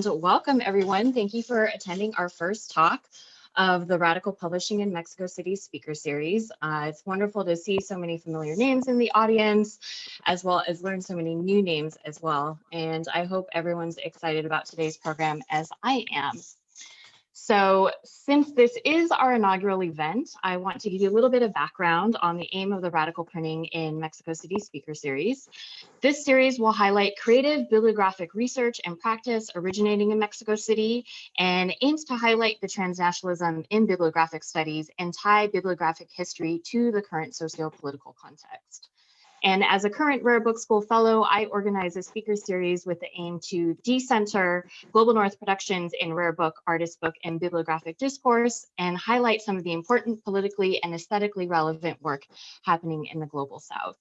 Welcome, everyone. Thank you for attending our first talk of the Radical Publishing in Mexico City speaker series. It's wonderful to see so many familiar names in the audience, as well as learn so many new names as well. And I hope everyone's excited about today's program as I am. So since this is our inaugural event, I want to give you a little bit of background on the aim of the Radical Printing in Mexico City speaker series. This series will highlight creative bibliographic research and practice originating in Mexico City and aims to highlight the transnationalism in bibliographic studies and tie bibliographic history to the current socio-political context. And as a current Rare Book School Fellow, I organize a speaker series with the aim to decenter Global North productions in rare book, artist book, and bibliographic discourse, and highlight some of the important politically and aesthetically relevant work happening in the Global South.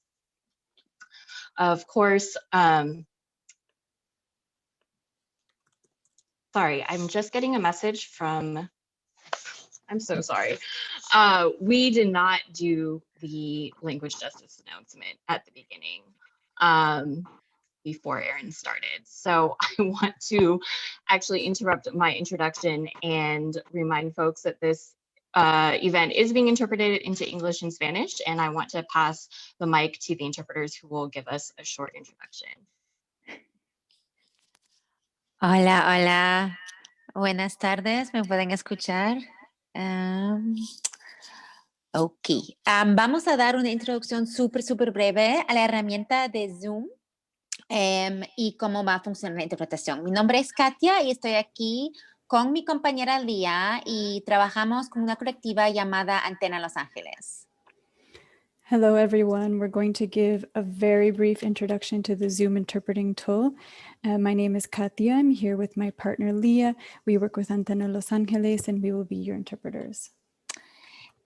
Of course, sorry, I'm just getting a message from, I'm so sorry. We did not do the language justice announcement at the beginning before Erin started. So I want to actually interrupt my introduction and remind folks that this event is being interpreted into English and Spanish, and I want to pass the mic to the interpreters who will give us a short introduction. Hola, hola. Buenas tardes, ¿me pueden escuchar? Ok. Vamos a dar una introducción súper breve a la herramienta de Zoom y cómo va a funcionar la interpretación. Mi nombre es Katia y estoy aquí con mi compañera Lía y trabajamos con una colectiva llamada Antena Los Ángeles. Hello, everyone. We're going to give a very brief introduction to the Zoom interpreting tool. My name is Katia. I'm here with my partner, Leah. We work with Antena Los Ángeles, and we will be your interpreters.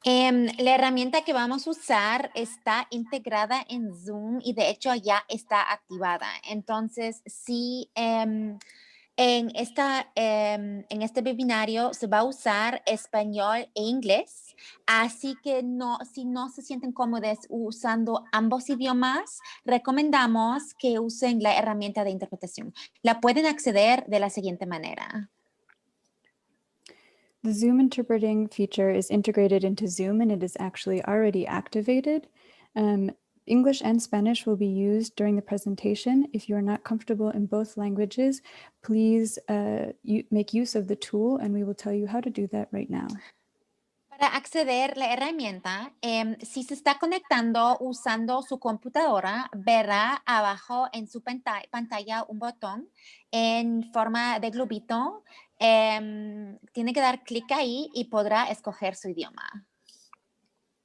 La herramienta que vamos a usar está integrada en Zoom y de hecho ya está activada. Entonces, sí, en este webinario se va a usar español e inglés, así que si no se sienten cómodos usando ambos idiomas, recomendamos que usen la herramienta de interpretación. La pueden acceder de la siguiente manera. The Zoom interpreting feature is integrated into Zoom, and it is actually already activated. English and Spanish will be used during the presentation. If you are not comfortable in both languages, please make use of the tool, and we will tell you how to do that right now. Para acceder a la herramienta, si se está conectando usando su computadora, verá abajo en su pantalla un botón en forma de globito. Tiene que dar clic ahí y podrá escoger su idioma.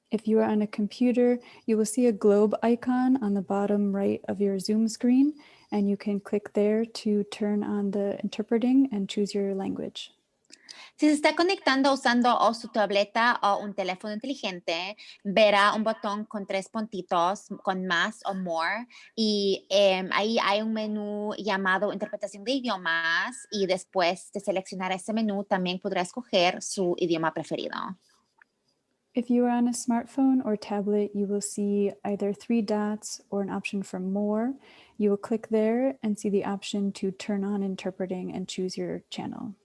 If you are on a computer, you will see a globe icon on the bottom right of your Zoom screen, and you can click there to turn on the interpreting and choose your language. Si se está conectando usando o su tableta o un teléfono inteligente, verá un botón con 3 puntitos con más o more y ahí hay un menú llamado interpretación de idiomas y después de seleccionar ese menú también podrá escoger su idioma preferido. If you are on a smartphone or tablet, you will see either 3 dots or an option for more. You will click there and see the option to turn on interpreting and choose your channel.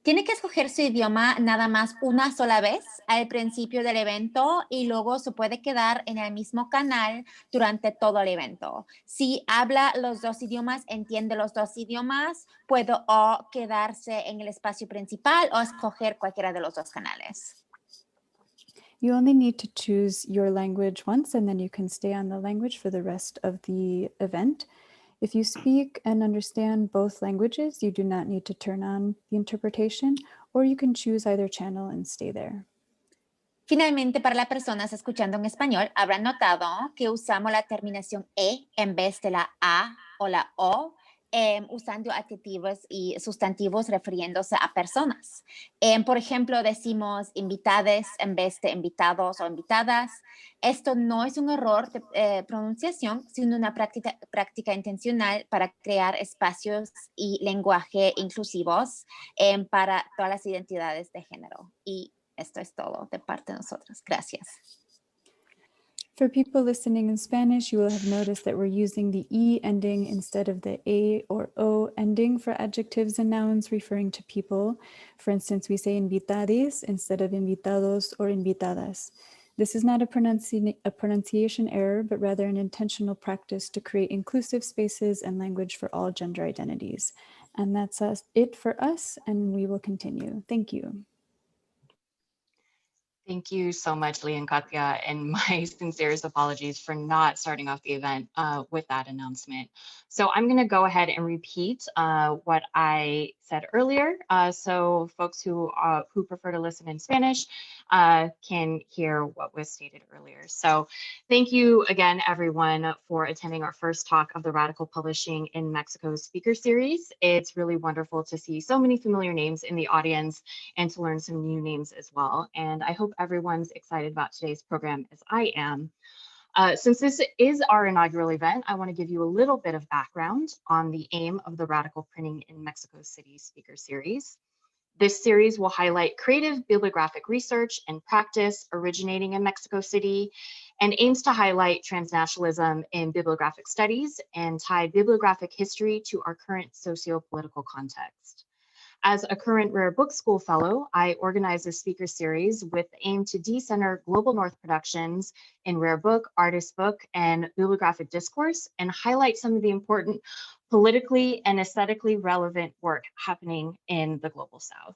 Tiene que escoger su idioma nada más una sola vez al principio del evento y luego se puede quedar en el mismo canal durante todo el evento. Si habla los 2 idiomas, entiende los 2 idiomas, puede o quedarse en el espacio principal o escoger cualquiera de los 2 canales. You only need to choose your language once, and then you can stay on the language for the rest of the event. If you speak and understand both languages, you do not need to turn on the interpretation, or you can choose either channel and stay there. Finalmente, para las personas escuchando en español, habrán notado que usamos la terminación E en vez de la A o la O, usando adjetivos y sustantivos refiriéndose a personas. Por ejemplo, decimos invitades en vez de invitados o invitadas. Esto no es un error de pronunciación, sino una práctica intencional para crear espacios y lenguaje inclusivos para todas las identidades de género. Y esto es todo de parte de nosotros. Gracias. For people listening in Spanish, you will have noticed that we're using the E ending instead of the A or O ending for adjectives and nouns referring to people. For instance, we say invitades instead of invitados or invitadas. This is not a pronunciation error, but rather an intentional practice to create inclusive spaces and language for all gender identities. And that's it for us, and we will continue. Thank you. Thank you so much, Lee and Katya, and my sincerest apologies for not starting off the event with that announcement. So I'm going to go ahead and repeat what I said earlier, so folks who prefer to listen in Spanish can hear what was stated earlier. So thank you again, everyone, for attending our first talk of the Radical Publishing in Mexico speaker series. It's really wonderful to see so many familiar names in the audience and to learn some new names as well. And I hope everyone's excited about today's program as I am. Since this is our inaugural event, I want to give you a little bit of background on the aim of the Radical Printing in Mexico City speaker series. This series will highlight creative bibliographic research and practice originating in Mexico City and aims to highlight transnationalism in bibliographic studies and tie bibliographic history to our current socio-political context. As a current Rare Book School Fellow, I organize this speaker series with the aim to decenter Global North productions in rare book, artist book, and bibliographic discourse, and highlight some of the important politically and aesthetically relevant work happening in the Global South.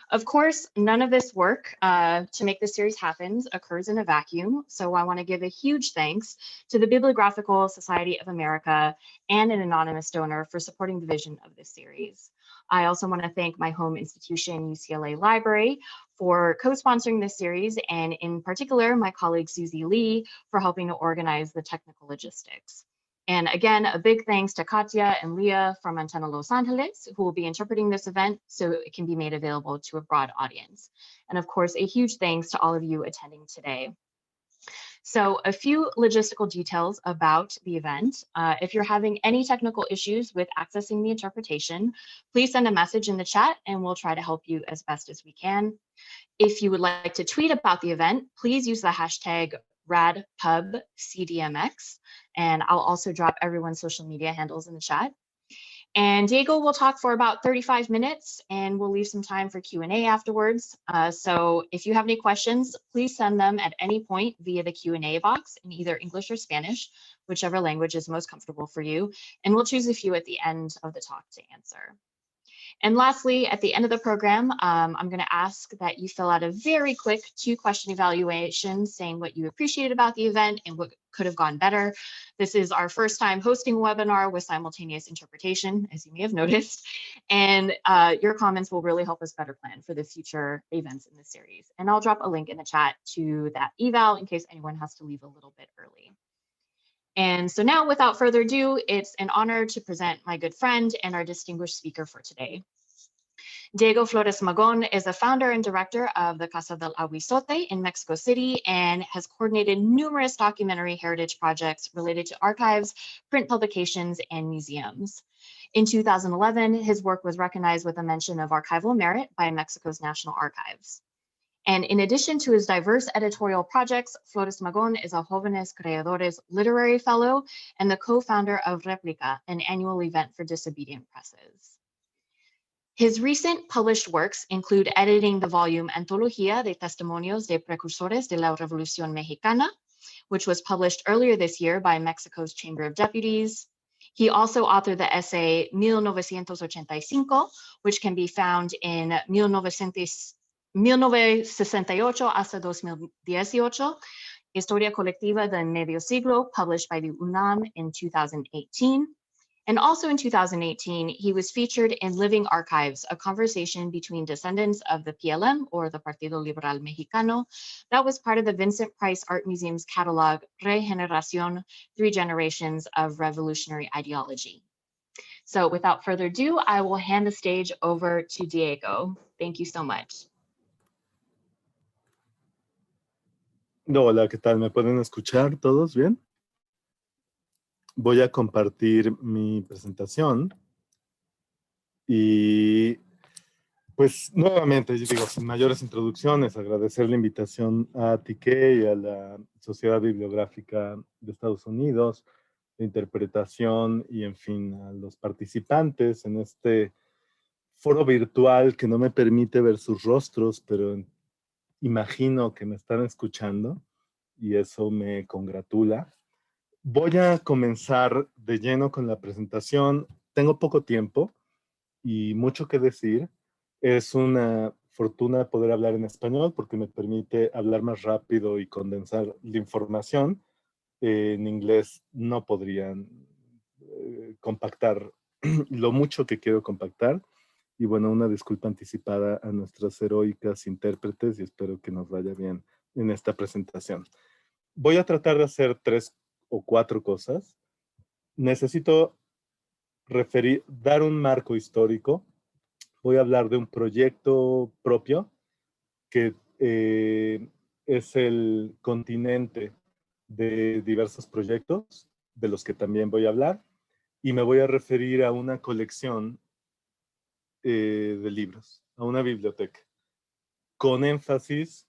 Of course, none of this work to make this series happen occurs in a vacuum, so I want to give a huge thanks to the Bibliographical Society of America and an anonymous donor for supporting the vision of this series. I also want to thank my home institution, UCLA Library, for co-sponsoring this series, and in particular, my colleague Susie Lee for helping to organize the technical logistics. And again, a big thanks to Katya and Leah from Antena Los Angeles, who will be interpreting this event so it can be made available to a broad audience. And of course, a huge thanks to all of you attending today. So a few logistical details about the event. If you're having any technical issues with accessing the interpretation, please send a message in the chat and we'll try to help you as best as we can. If you would like to tweet about the event, please use the hashtag RadPubCDMX, and I'll also drop everyone's social media handles in the chat. And Diego will talk for about 35 minutes and we'll leave some time for Q&A afterwards. So if you have any questions, please send them at any point via the Q&A box in either English or Spanish, whichever language is most comfortable for you. And we'll choose a few at the end of the talk to answer. And lastly, at the end of the program, I'm going to ask that you fill out a very quick 2-question evaluation saying what you appreciated about the event and what could have gone better. This is our first time hosting a webinar with simultaneous interpretation, as you may have noticed, and your comments will really help us better plan for the future events in this series. And I'll drop a link in the chat to that eval in case anyone has to leave a little bit early. And so now, without further ado, it's an honor to present my good friend and our distinguished speaker for today. Diego Flores Magón is the founder and director of the Casa del Aguizote in Mexico City and has coordinated numerous documentary heritage projects related to archives, print publications, and museums. In 2011, his work was recognized with a mention of archival merit by Mexico's National Archives. And in addition to his diverse editorial projects, Flores Magón is a Jóvenes Creadores Literary Fellow and the co-founder of Replica, an annual event for disobedient presses. His recent published works include editing the volume Antología de Testimonios de Precursores de la Revolución Mexicana, which was published earlier this year by Mexico's Chamber of Deputies. He also authored the essay 1985, which can be found in 1968 hasta 2018, Historia Colectiva de Medio Siglo, published by the UNAM in 2018. And also in 2018, he was featured in Living Archives, a conversation between descendants of the PLM, or the Partido Liberal Mexicano, that was part of the Vincent Price Art Museum's catalog, Regeneración, 3 Generations of Revolutionary Ideology. So without further ado, I will hand the stage over to Diego. Thank you so much. Hola, ¿qué tal? ¿Me pueden escuchar todos bien? Voy a compartir mi presentación y Pues nuevamente, yo digo, sin mayores introducciones, agradecer la invitación a TK y a la Sociedad Bibliográfica de Estados Unidos, de interpretación y, en fin, a los participantes en este foro virtual que no me permite ver sus rostros, pero imagino que me están escuchando y eso me congratula. Voy a comenzar de lleno con la presentación. Tengo poco tiempo y mucho que decir. Es una fortuna poder hablar en español porque me permite hablar más rápido y condensar la información. En inglés no podrían compactar lo mucho que quiero compactar. Y bueno, una disculpa anticipada a nuestras heroicas intérpretes y espero que nos vaya bien en esta presentación. Voy a tratar de hacer 3 o 4 cosas. Necesito dar un marco histórico. Voy a hablar de un proyecto propio que es el continente de diversos proyectos, de los que también voy a hablar, y me voy a referir a una colección de libros, a una biblioteca, con énfasis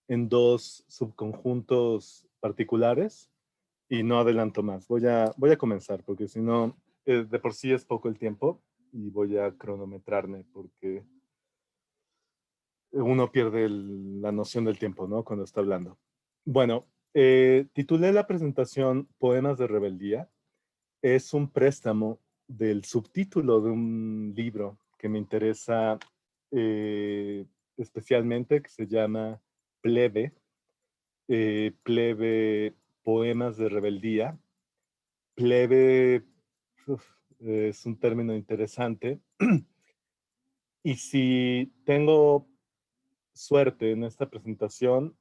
en 2 subconjuntos particulares, y no adelanto más. Voy a comenzar, porque si no, de por sí es poco el tiempo, y voy a cronometrarme, porque uno pierde la noción del tiempo, ¿no? Cuando está hablando. Bueno, titulé la presentación Poemas de Rebeldía. Es un préstamo del subtítulo de un libro que me interesa especialmente, que se llama Plebe, Plebe Poemas de Rebeldía. Plebe es un término interesante. Y si tengo suerte en esta presentación,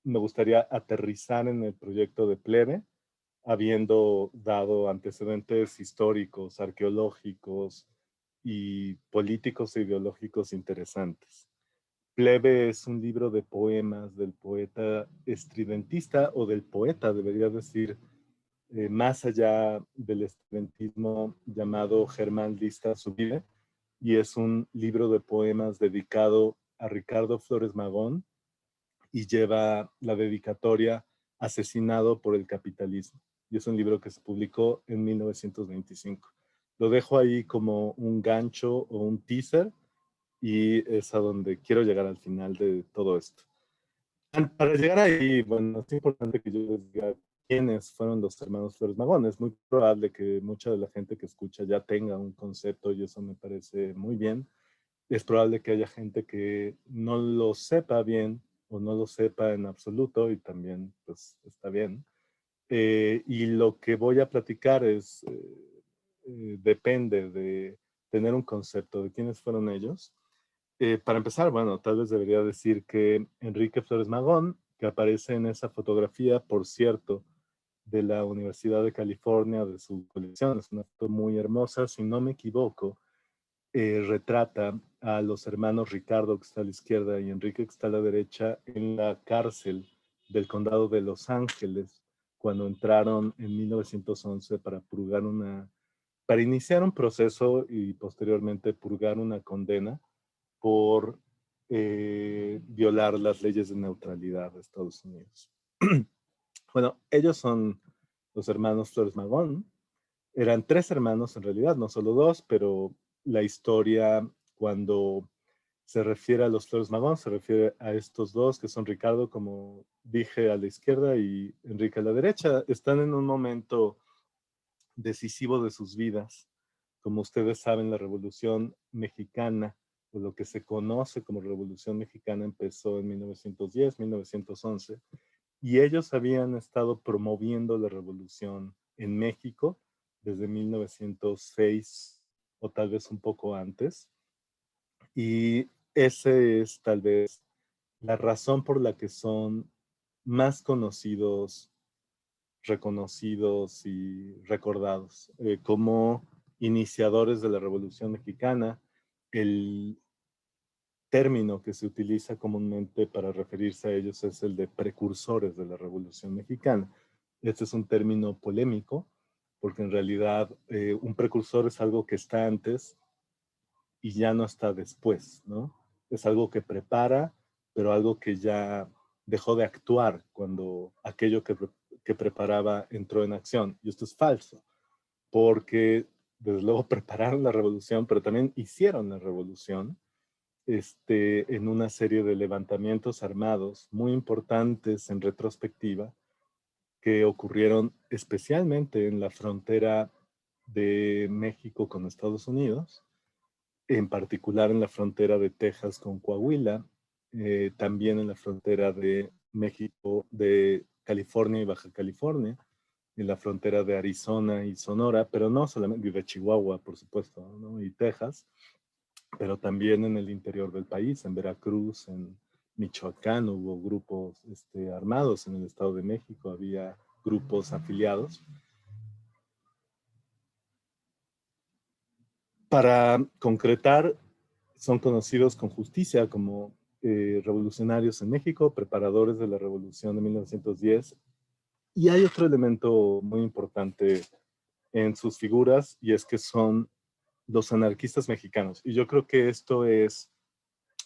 me gustaría aterrizar en el proyecto de Plebe, habiendo dado antecedentes históricos, arqueológicos y políticos e ideológicos interesantes. Plebe es un libro de poemas del poeta estridentista, o del poeta, debería decir, más allá del estridentismo, llamado Germán Lista Zubide, y es un libro de poemas dedicado a Ricardo Flores Magón, y lleva la dedicatoria Asesinado por el capitalismo. Y es un libro que se publicó en 1925. Lo dejo ahí como un gancho o un teaser, y es a donde quiero llegar al final de todo esto. Para llegar ahí, bueno, es importante que yo les diga quiénes fueron los hermanos Flores Magón. Es muy probable que mucha de la gente que escucha ya tenga un concepto, y eso me parece muy bien. Es probable que haya gente que no lo sepa bien o no lo sepa en absoluto, y también pues está bien. Y lo que voy a platicar depende de tener un concepto de quiénes fueron ellos. Para empezar, bueno, tal vez debería decir que Enrique Flores Magón, que aparece en esa fotografía, por cierto, de la Universidad de California, de su colección, es una foto muy hermosa, si no me equivoco, retrata a los hermanos Ricardo, que está a la izquierda, y Enrique, que está a la derecha, en la cárcel del condado de Los Ángeles, cuando entraron en 1911 para iniciar un proceso y posteriormente purgar una condena por violar las leyes de neutralidad de Estados Unidos. Bueno, ellos son los hermanos Flores Magón. Eran 3 hermanos en realidad, no solo 2, pero la historia, cuando se refiere a los Flores Magón, se refiere a estos 2, que son Ricardo, como dije, a la izquierda, y Enrique a la derecha. Están en un momento decisivo de sus vidas. Como ustedes saben, la Revolución Mexicana, o lo que se conoce como Revolución Mexicana, empezó en 1910, 1911, y ellos habían estado promoviendo la revolución en México desde 1906, o tal vez un poco antes. Y ese es tal vez la razón por la que son más conocidos, reconocidos y recordados como iniciadores de la Revolución Mexicana. El término que se utiliza comúnmente para referirse a ellos es el de precursores de la Revolución Mexicana. Este es un término polémico, porque en realidad un precursor es algo que está antes y ya no está después, ¿no? Es algo que prepara, pero algo que ya dejó de actuar cuando aquello que preparaba entró en acción. Y esto es falso, porque desde luego prepararon la revolución, pero también hicieron la revolución en una serie de levantamientos armados muy importantes en retrospectiva que ocurrieron especialmente en la frontera de México con Estados Unidos, en particular en la frontera de Texas con Coahuila, también en la frontera de México, de California y Baja California, en la frontera de Arizona y Sonora, pero no solamente, y de Chihuahua, por supuesto, ¿no? Y Texas, pero también en el interior del país, en Veracruz, en Michoacán hubo grupos armados, en el Estado de México había grupos afiliados. Para concretar, son conocidos con justicia como revolucionarios en México, preparadores de la Revolución de 1910. Y hay otro elemento muy importante en sus figuras, y es que son los anarquistas mexicanos. Y yo creo que esto es,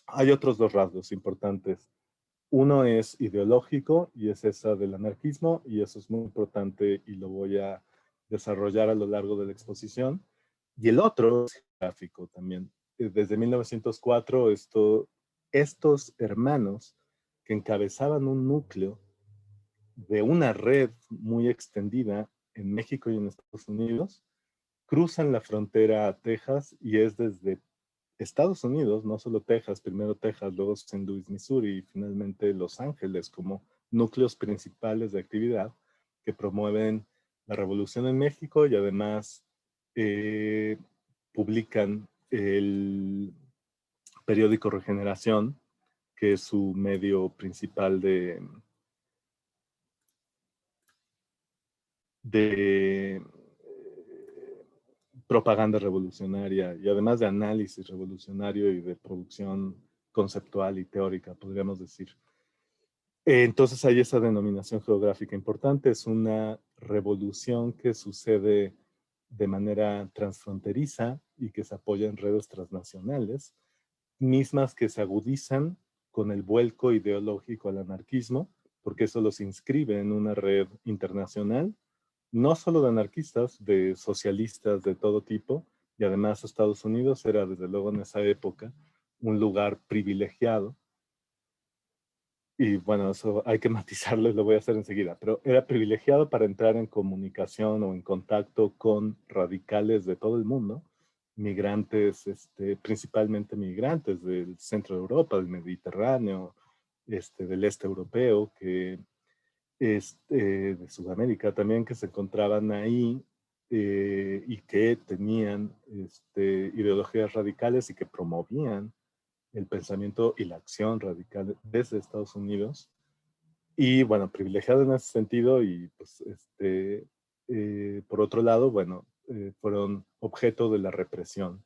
hay otros dos rasgos importantes. Uno es ideológico, y es esa del anarquismo, y eso es muy importante, y lo voy a desarrollar a lo largo de la exposición. Y el otro es gráfico también. Desde 1904, estos hermanos que encabezaban un núcleo de una red muy extendida en México y en Estados Unidos, cruzan la frontera a Texas, y es desde Estados Unidos, no solo Texas, primero Texas, luego St. Louis, Missouri, y finalmente Los Ángeles, como núcleos principales de actividad que promueven la revolución en México, y además publican el periódico Regeneración, que es su medio principal de propaganda revolucionaria, y además de análisis revolucionario y de producción conceptual y teórica, podríamos decir. Entonces hay esa denominación geográfica importante. Es una revolución que sucede de manera transfronteriza y que se apoya en redes transnacionales, mismas que se agudizan con el vuelco ideológico al anarquismo, porque eso los inscribe en una red internacional, no solo de anarquistas, de socialistas de todo tipo, y además Estados Unidos era desde luego en esa época un lugar privilegiado. Y bueno, eso hay que matizarlo y lo voy a hacer enseguida, pero era privilegiado para entrar en comunicación o en contacto con radicales de todo el mundo, migrantes, principalmente migrantes del centro de Europa, del Mediterráneo, del este europeo, de Sudamérica también, que se encontraban ahí y que tenían ideologías radicales y que promovían el pensamiento y la acción radical desde Estados Unidos. Y bueno, privilegiado en ese sentido, y pues por otro lado, bueno, fueron objeto de la represión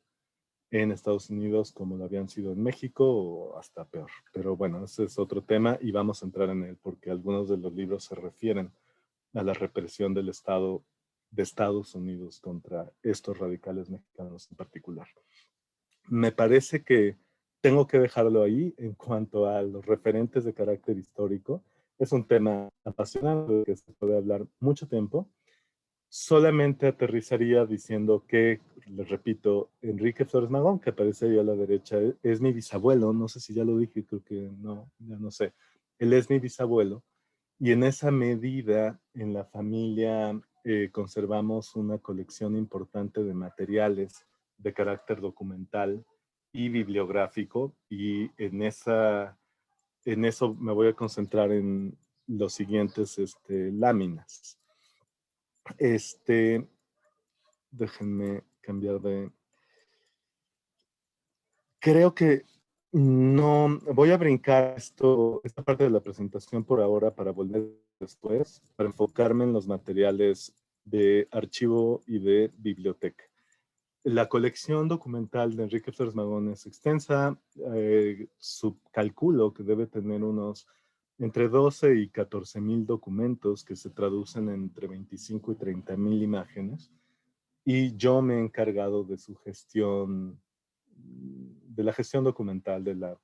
en Estados Unidos como lo habían sido en México, o hasta peor. Pero bueno, ese es otro tema y vamos a entrar en él porque algunos de los libros se refieren a la represión del Estado de Estados Unidos contra estos radicales mexicanos en particular. Me parece que tengo que dejarlo ahí en cuanto a los referentes de carácter histórico. Es un tema apasionante del que se puede hablar mucho tiempo. Solamente aterrizaría diciendo que, les repito, Enrique Flores Magón, que aparece ahí a la derecha, es mi bisabuelo. No sé si ya lo dije, creo que no, ya no sé. Él es mi bisabuelo, y en esa medida en la familia conservamos una colección importante de materiales de carácter documental y bibliográfico, y en eso me voy a concentrar en los siguientes láminas. Déjenme cambiar de... Creo que no, voy a brincar esta parte de la presentación por ahora para volver después, para enfocarme en los materiales de archivo y de biblioteca. La colección documental de Enrique Flores Magón es extensa. Su cálculo que debe tener unos entre 12 y 14,000 documentos que se traducen entre 25 y 30,000 imágenes. Y yo me he encargado de su gestión de la gestión documental, de la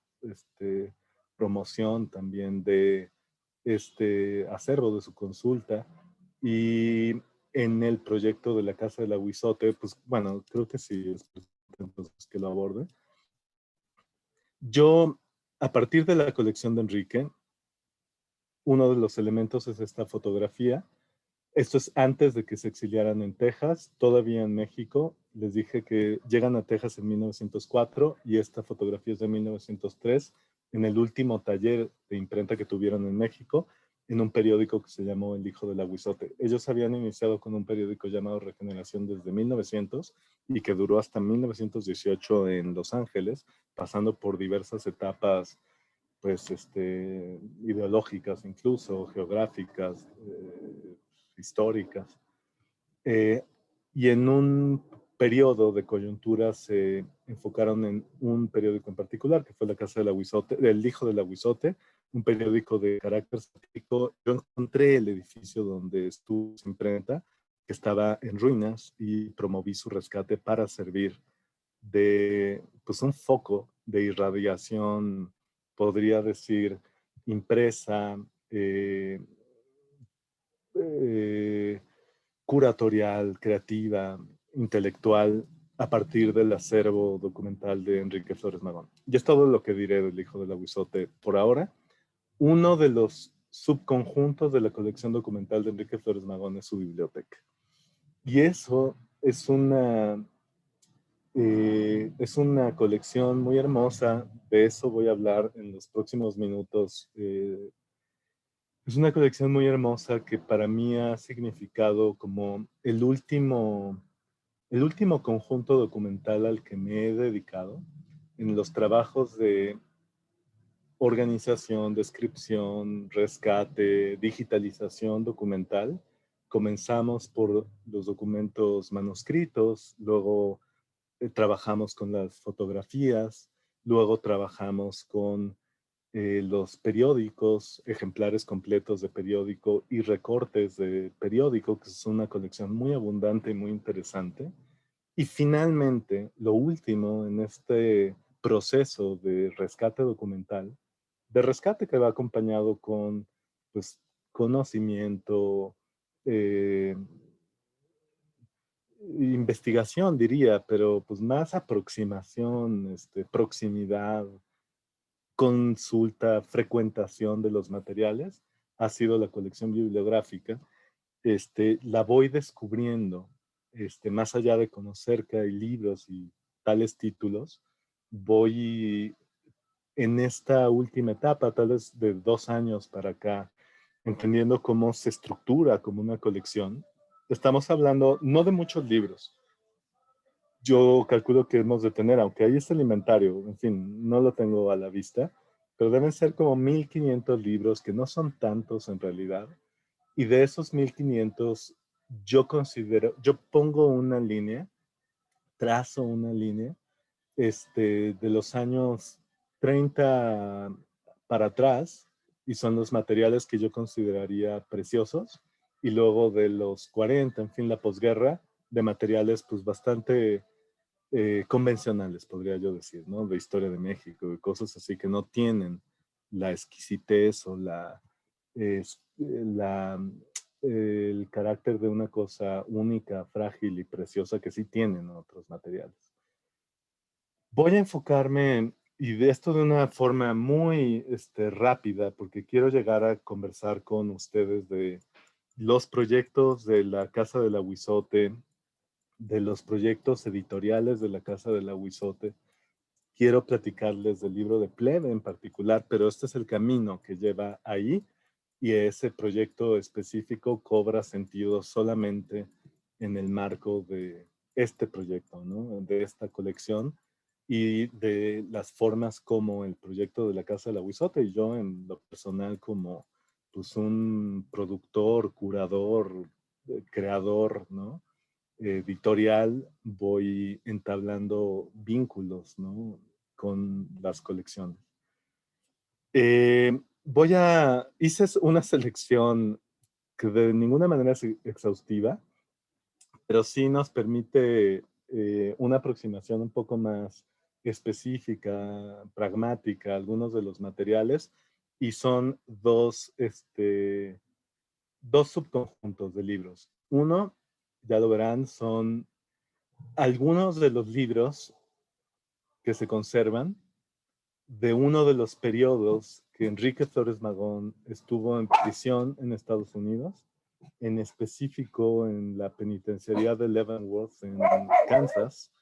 promoción también de este acervo, de su consulta. Y en el proyecto de la Casa de la Huizote, pues bueno, creo que sí es entonces que lo aborde. Yo, a partir de la colección de Enrique, uno de los elementos es esta fotografía. Esto es antes de que se exiliaran en Texas, todavía en México. Les dije que llegan a Texas en 1904 y esta fotografía es de 1903, en el último taller de imprenta que tuvieron en México, en un periódico que se llamó El Hijo del Aguizote. Ellos habían iniciado con un periódico llamado Regeneración desde 1900 y que duró hasta 1918 en Los Ángeles, pasando por diversas etapas pues, ideológicas incluso, geográficas, históricas. Y en un periodo de coyuntura se enfocaron en un periódico en particular, que fue la Casa del Aguizote, del Hijo del Aguizote, un periódico de carácter satírico. Yo encontré el edificio donde estuvo su imprenta, que estaba en ruinas, y promoví su rescate para servir de pues, un foco de irradiación, podría decir, impresa, curatorial, creativa, intelectual, a partir del acervo documental de Enrique Flores Magón. Y es todo lo que diré del Hijo del Aguizote por ahora. Uno de los subconjuntos de la colección documental de Enrique Flores Magón es su biblioteca. Y eso es una colección muy hermosa. De eso voy a hablar en los próximos minutos. Es una colección muy hermosa que para mí ha significado como el último conjunto documental al que me he dedicado en los trabajos de organización, descripción, rescate, digitalización documental. Comenzamos por los documentos manuscritos, luego trabajamos con las fotografías, luego trabajamos con los periódicos, ejemplares completos de periódico y recortes de periódico, que es una colección muy abundante y muy interesante. Y finalmente, lo último en este proceso de rescate documental, de rescate que va acompañado con pues, conocimiento, eh, investigación diría, pero pues más aproximación, proximidad, consulta, frecuentación de los materiales, ha sido la colección bibliográfica. La voy descubriendo, más allá de conocer que hay libros y tales títulos, voy en esta última etapa, tal vez de 2 años para acá, entendiendo cómo se estructura como una colección. Estamos hablando no de muchos libros. Yo calculo que hemos de tener, aunque ahí está el inventario, en fin, no lo tengo a la vista, pero deben ser como 1500 libros, que no son tantos en realidad. Y de esos 1500, yo pongo una línea, trazo una línea, de los años 30 para atrás, y son los materiales que yo consideraría preciosos, y luego de los 40, en fin, la posguerra, de materiales pues bastante convencionales, podría yo decir, ¿no? De historia de México, y cosas así que no tienen la exquisitez o el carácter de una cosa única, frágil y preciosa que sí tienen otros materiales. Voy a enfocarme, y de esto de una forma muy rápida, porque quiero llegar a conversar con ustedes de los proyectos de la Casa del Aguizote, de los proyectos editoriales de la Casa del Aguizote. Quiero platicarles del libro de Plebe en particular, pero este es el camino que lleva ahí, y ese proyecto específico cobra sentido solamente en el marco de este proyecto, ¿no? De esta colección y de las formas como el proyecto de la Casa del Aguizote, y yo en lo personal como pues un productor, curador, creador, ¿no? Editorial, voy entablando vínculos, ¿no? Con las colecciones. Hice una selección que de ninguna manera es exhaustiva, pero sí nos permite una aproximación un poco más específica, pragmática, algunos de los materiales, y son dos subconjuntos de libros. Uno, ya lo verán, son algunos de los libros que se conservan de uno de los periodos que Enrique Flores Magón estuvo en prisión en Estados Unidos, en específico en la penitenciaría de Leavenworth en Kansas,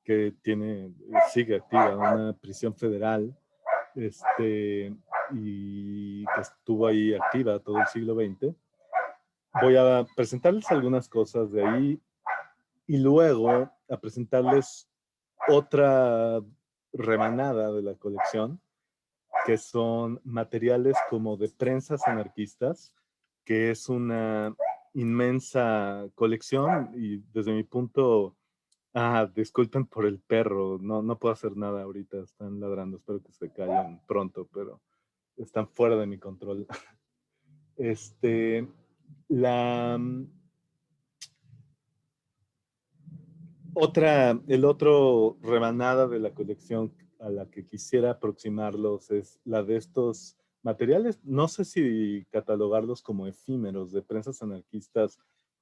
que sigue activa, una prisión federal, y que estuvo ahí activa todo el siglo XX. Voy a presentarles algunas cosas de ahí y luego a presentarles otra remanada de la colección, que son materiales como de prensas anarquistas, que es una inmensa colección y desde mi punto, disculpen por el perro, no puedo hacer nada ahorita, están ladrando, espero que se callen pronto, pero están fuera de mi control. El otro rebanada de la colección a la que quisiera aproximarlos es la de estos materiales, no sé si catalogarlos como efímeros, de prensas anarquistas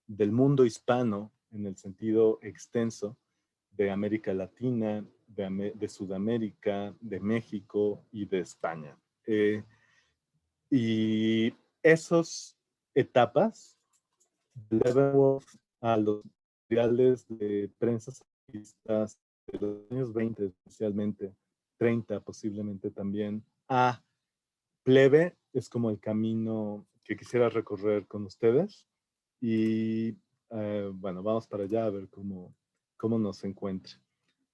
del mundo hispano en el sentido extenso, de América Latina, de Sudamérica, de México y de España. Y esas etapas, Leavenworth a los materiales de prensas anarquistas de los años 20 especialmente, 30 posiblemente también, a Plebe, es como el camino que quisiera recorrer con ustedes. Y bueno, vamos para allá a ver cómo nos encuentra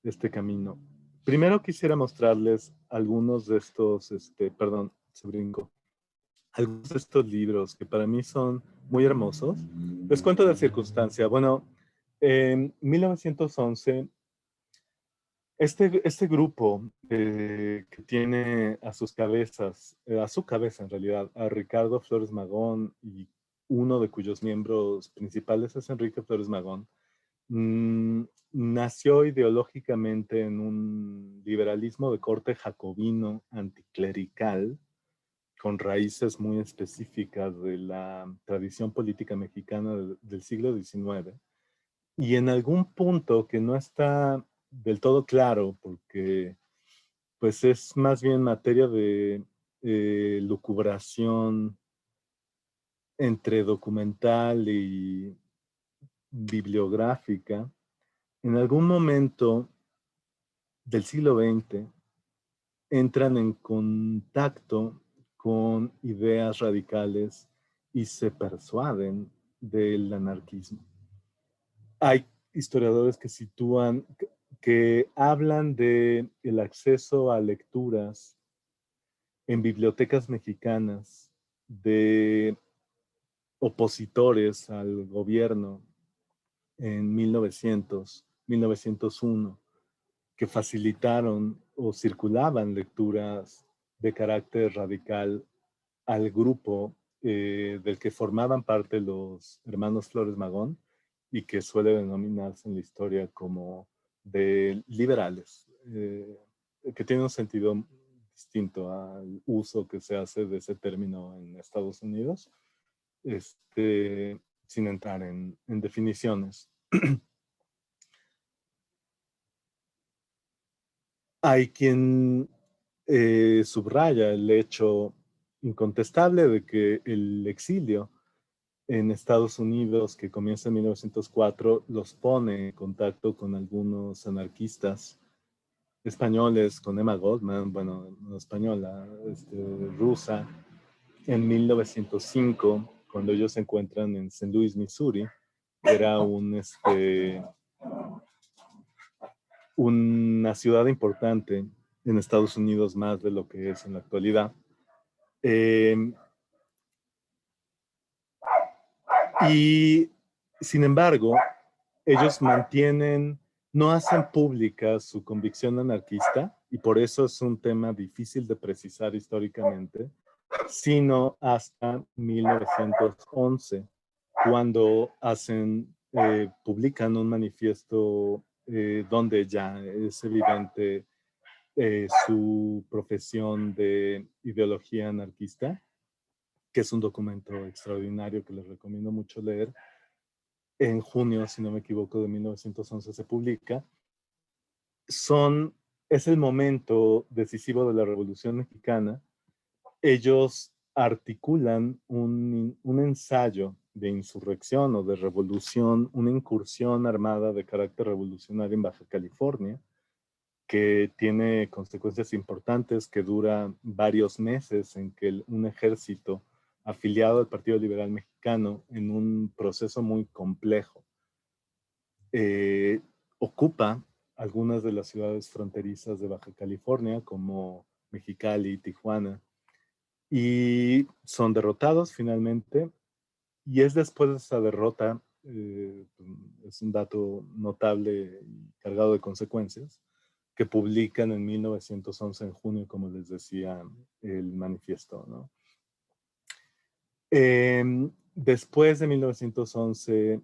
este camino. Primero quisiera mostrarles algunos de estos, perdón, se brincó, algunos de estos libros que para mí son muy hermosos. Les cuento de circunstancia. Bueno, en 1911, este grupo que tiene a sus cabezas, a su cabeza en realidad, a Ricardo Flores Magón, y uno de cuyos miembros principales es Enrique Flores Magón, nació ideológicamente en un liberalismo de corte jacobino anticlerical, con raíces muy específicas de la tradición política mexicana del siglo XIX. Y en algún punto que no está del todo claro, porque pues es más bien materia de lucubración entre documental y bibliográfica, en algún momento del siglo XX entran en contacto con ideas radicales y se persuaden del anarquismo. Hay historiadores que sitúan, que hablan de el acceso a lecturas en bibliotecas mexicanas de opositores al gobierno en 1901, que facilitaron o circulaban lecturas de carácter radical al grupo del que formaban parte los hermanos Flores Magón y que suele denominarse en la historia como de liberales, que tiene un sentido distinto al uso que se hace de ese término en Estados Unidos, sin entrar en definiciones. Hay quien subraya el hecho incontestable de que el exilio en Estados Unidos, que comienza en 1904, los pone en contacto con algunos anarquistas españoles, con Emma Goldman, bueno, no española, rusa, en 1905, cuando ellos se encuentran en St. Louis, Missouri. Era una ciudad importante en Estados Unidos, más de lo que es en la actualidad. Y sin embargo, ellos no hacen pública su convicción anarquista, y por eso es un tema difícil de precisar históricamente, sino hasta 1911, cuando publican un manifiesto donde ya es evidente su profesión de ideología anarquista, que es un documento extraordinario que les recomiendo mucho leer. En junio, si no me equivoco, de 1911 se publica. Es el momento decisivo de la Revolución Mexicana. Ellos articulan un ensayo de insurrección o de revolución, una incursión armada de carácter revolucionario en Baja California, que tiene consecuencias importantes, que dura varios meses, en que un ejército afiliado al Partido Liberal Mexicano, en un proceso muy complejo, ocupa algunas de las ciudades fronterizas de Baja California, como Mexicali, Tijuana, y son derrotados finalmente. Y es después de esa derrota, es un dato notable y cargado de consecuencias, que publican en 1911, en junio, como les decía, el manifiesto, ¿no? Después de 1911,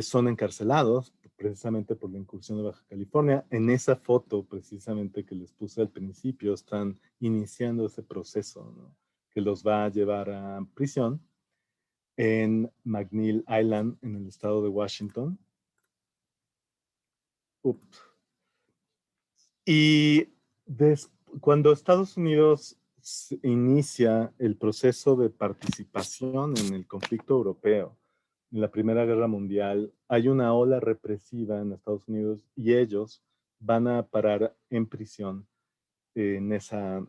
son encarcelados precisamente por la incursión de Baja California. En esa foto, precisamente que les puse al principio, están iniciando ese proceso, ¿no?, que los va a llevar a prisión en McNeil Island, en el estado de Washington. Y cuando Estados Unidos inicia el proceso de participación en el conflicto europeo, en la Primera Guerra Mundial, hay una ola represiva en Estados Unidos y ellos van a parar en prisión en esa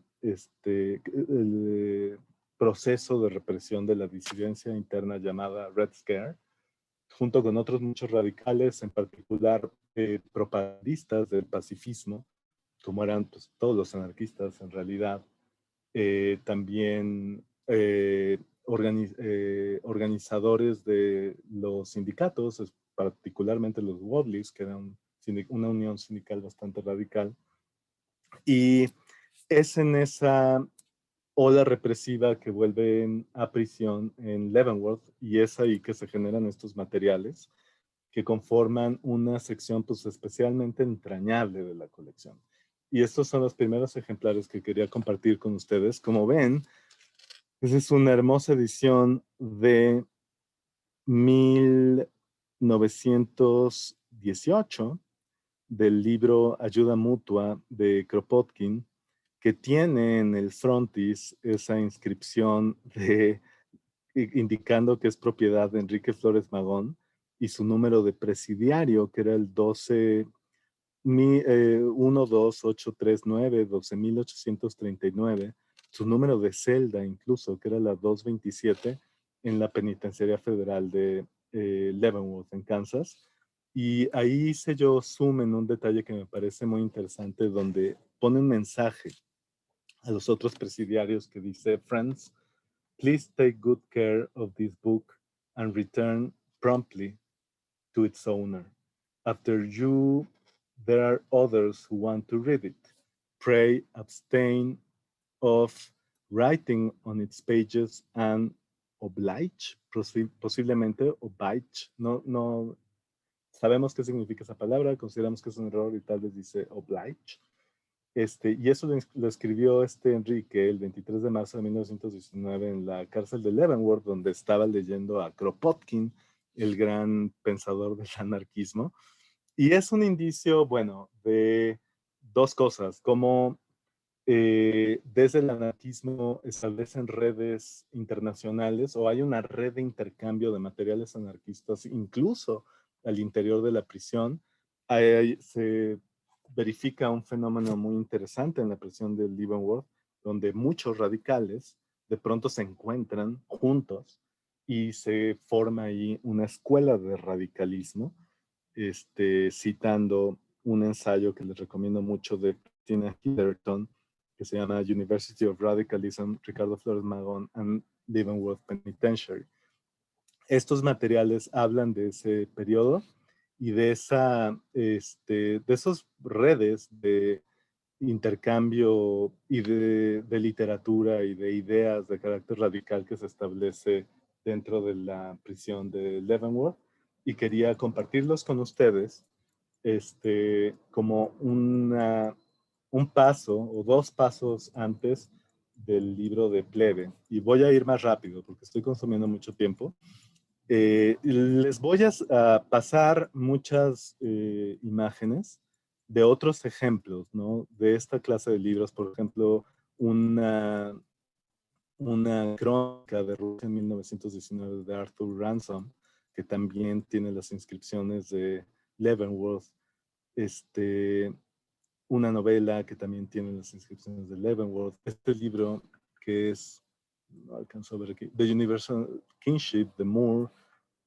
proceso de represión de la disidencia interna llamada Red Scare, junto con otros muchos radicales, en particular propagandistas del pacifismo, como eran pues, todos los anarquistas en realidad. También organizadores de los sindicatos, particularmente los Woodleys, que era una unión sindical bastante radical. Y es en esa ola represiva que vuelven a prisión en Leavenworth, y es ahí que se generan estos materiales que conforman una sección pues especialmente entrañable de la colección. Y estos son los primeros ejemplares que quería compartir con ustedes. Como ven, esa es una hermosa edición de 1918 del libro Ayuda Mutua de Kropotkin, que tiene en el frontis esa inscripción indicando que es propiedad de Enrique Flores Magón, y su número de presidiario, que era el 12839, su número de celda incluso, que era la 227, en la Penitenciaría Federal de Leavenworth, en Kansas. Y ahí hice yo zoom en un detalle que me parece muy interesante, donde pone un mensaje a los otros presidiarios que dice: Friends, please take good care of this book and return promptly to its owner. After you, there are others who want to read it. Pray abstain of writing on its pages and oblige, posiblemente oblige, no sabemos qué significa esa palabra, consideramos que es un error y tal vez dice oblige. Y eso lo escribió Enrique el 23 de marzo de 1919 en la cárcel de Leavenworth, donde estaba leyendo a Kropotkin, el gran pensador del anarquismo. Y es un indicio, bueno, de dos cosas: como desde el anarquismo establecen redes internacionales, o hay una red de intercambio de materiales anarquistas, incluso al interior de la prisión. Se verifica un fenómeno muy interesante en la prisión de Leavenworth, donde muchos radicales de pronto se encuentran juntos y se forma ahí una escuela de radicalismo, citando un ensayo que les recomiendo mucho de Tina Hitherton, que se llama University of Radicalism, Ricardo Flores Magón and Leavenworth Penitentiary. Estos materiales hablan de ese periodo y de esas redes de intercambio y de literatura y de ideas de carácter radical que se establece dentro de la prisión de Leavenworth, y quería compartirlos con ustedes como una un paso o dos pasos antes del libro de Plebe. Y voy a ir más rápido porque estoy consumiendo mucho tiempo. Les voy a pasar muchas imágenes de otros ejemplos, ¿no? De esta clase de libros, por ejemplo, una crónica de Rusia en 1919 de Arthur Ransom, que también tiene las inscripciones de Leavenworth, una novela que también tiene las inscripciones de Leavenworth, este libro que es, no alcanzo a ver aquí, The Universal Kingship de Moore,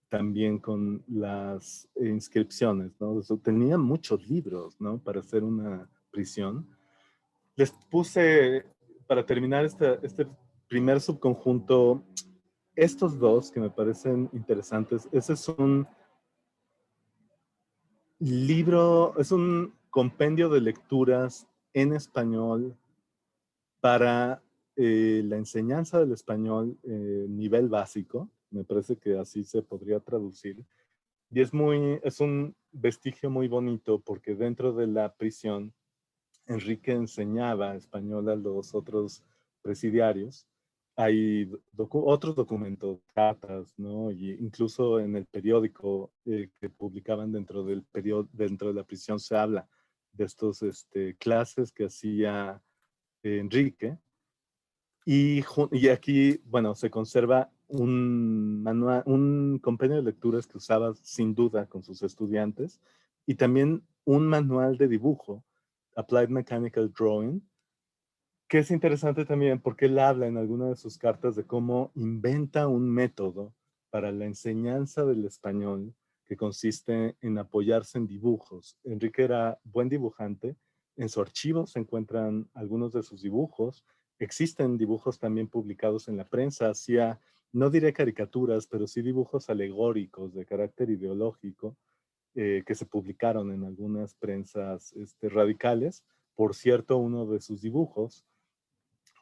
también con las inscripciones, ¿no? Tenía muchos libros, ¿no? Para hacer una prisión. Les puse, para terminar este primer subconjunto, estos dos que me parecen interesantes. Ese es un libro, es un compendio de lecturas en español para la enseñanza del español nivel básico. Me parece que así se podría traducir. Y es un vestigio muy bonito porque dentro de la prisión, Enrique enseñaba español a los otros presidiarios. Hay otros documentos, cartas, ¿no? Y incluso en el periódico que publicaban dentro dentro de la prisión se habla de estos clases que hacía Enrique. Y aquí, bueno, se conserva un manual, un compendio de lecturas que usaba sin duda con sus estudiantes y también un manual de dibujo, Applied Mechanical Drawing, que es interesante también porque él habla en alguna de sus cartas de cómo inventa un método para la enseñanza del español que consiste en apoyarse en dibujos. Enrique era buen dibujante, en su archivo se encuentran algunos de sus dibujos, existen dibujos también publicados en la prensa, hacía, no diré caricaturas, pero sí dibujos alegóricos de carácter ideológico que se publicaron en algunas prensas radicales. Por cierto, uno de sus dibujos,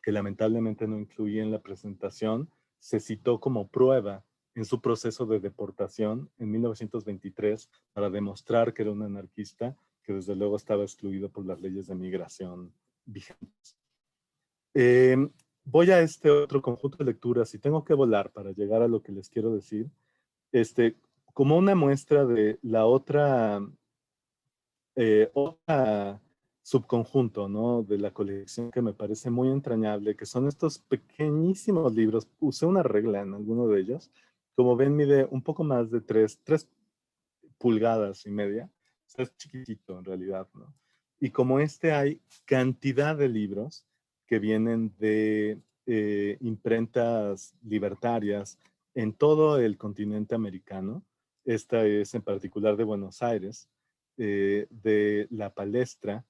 que lamentablemente no incluía en la presentación, se citó como prueba en su proceso de deportación en 1923 para demostrar que era un anarquista que desde luego estaba excluido por las leyes de migración vigentes. Voy a este otro conjunto de lecturas y tengo que volar para llegar a lo que les quiero decir. Como una muestra de la otra subconjunto, ¿no? De la colección que me parece muy entrañable, que son estos pequeñísimos libros. Usé una regla en alguno de ellos. Como ven, mide un poco más de 3 pulgadas y media. O sea, es chiquitito en realidad, ¿no? Y como hay cantidad de libros que vienen de imprentas libertarias en todo el continente americano. Esta es en particular de Buenos Aires, de La Palestra.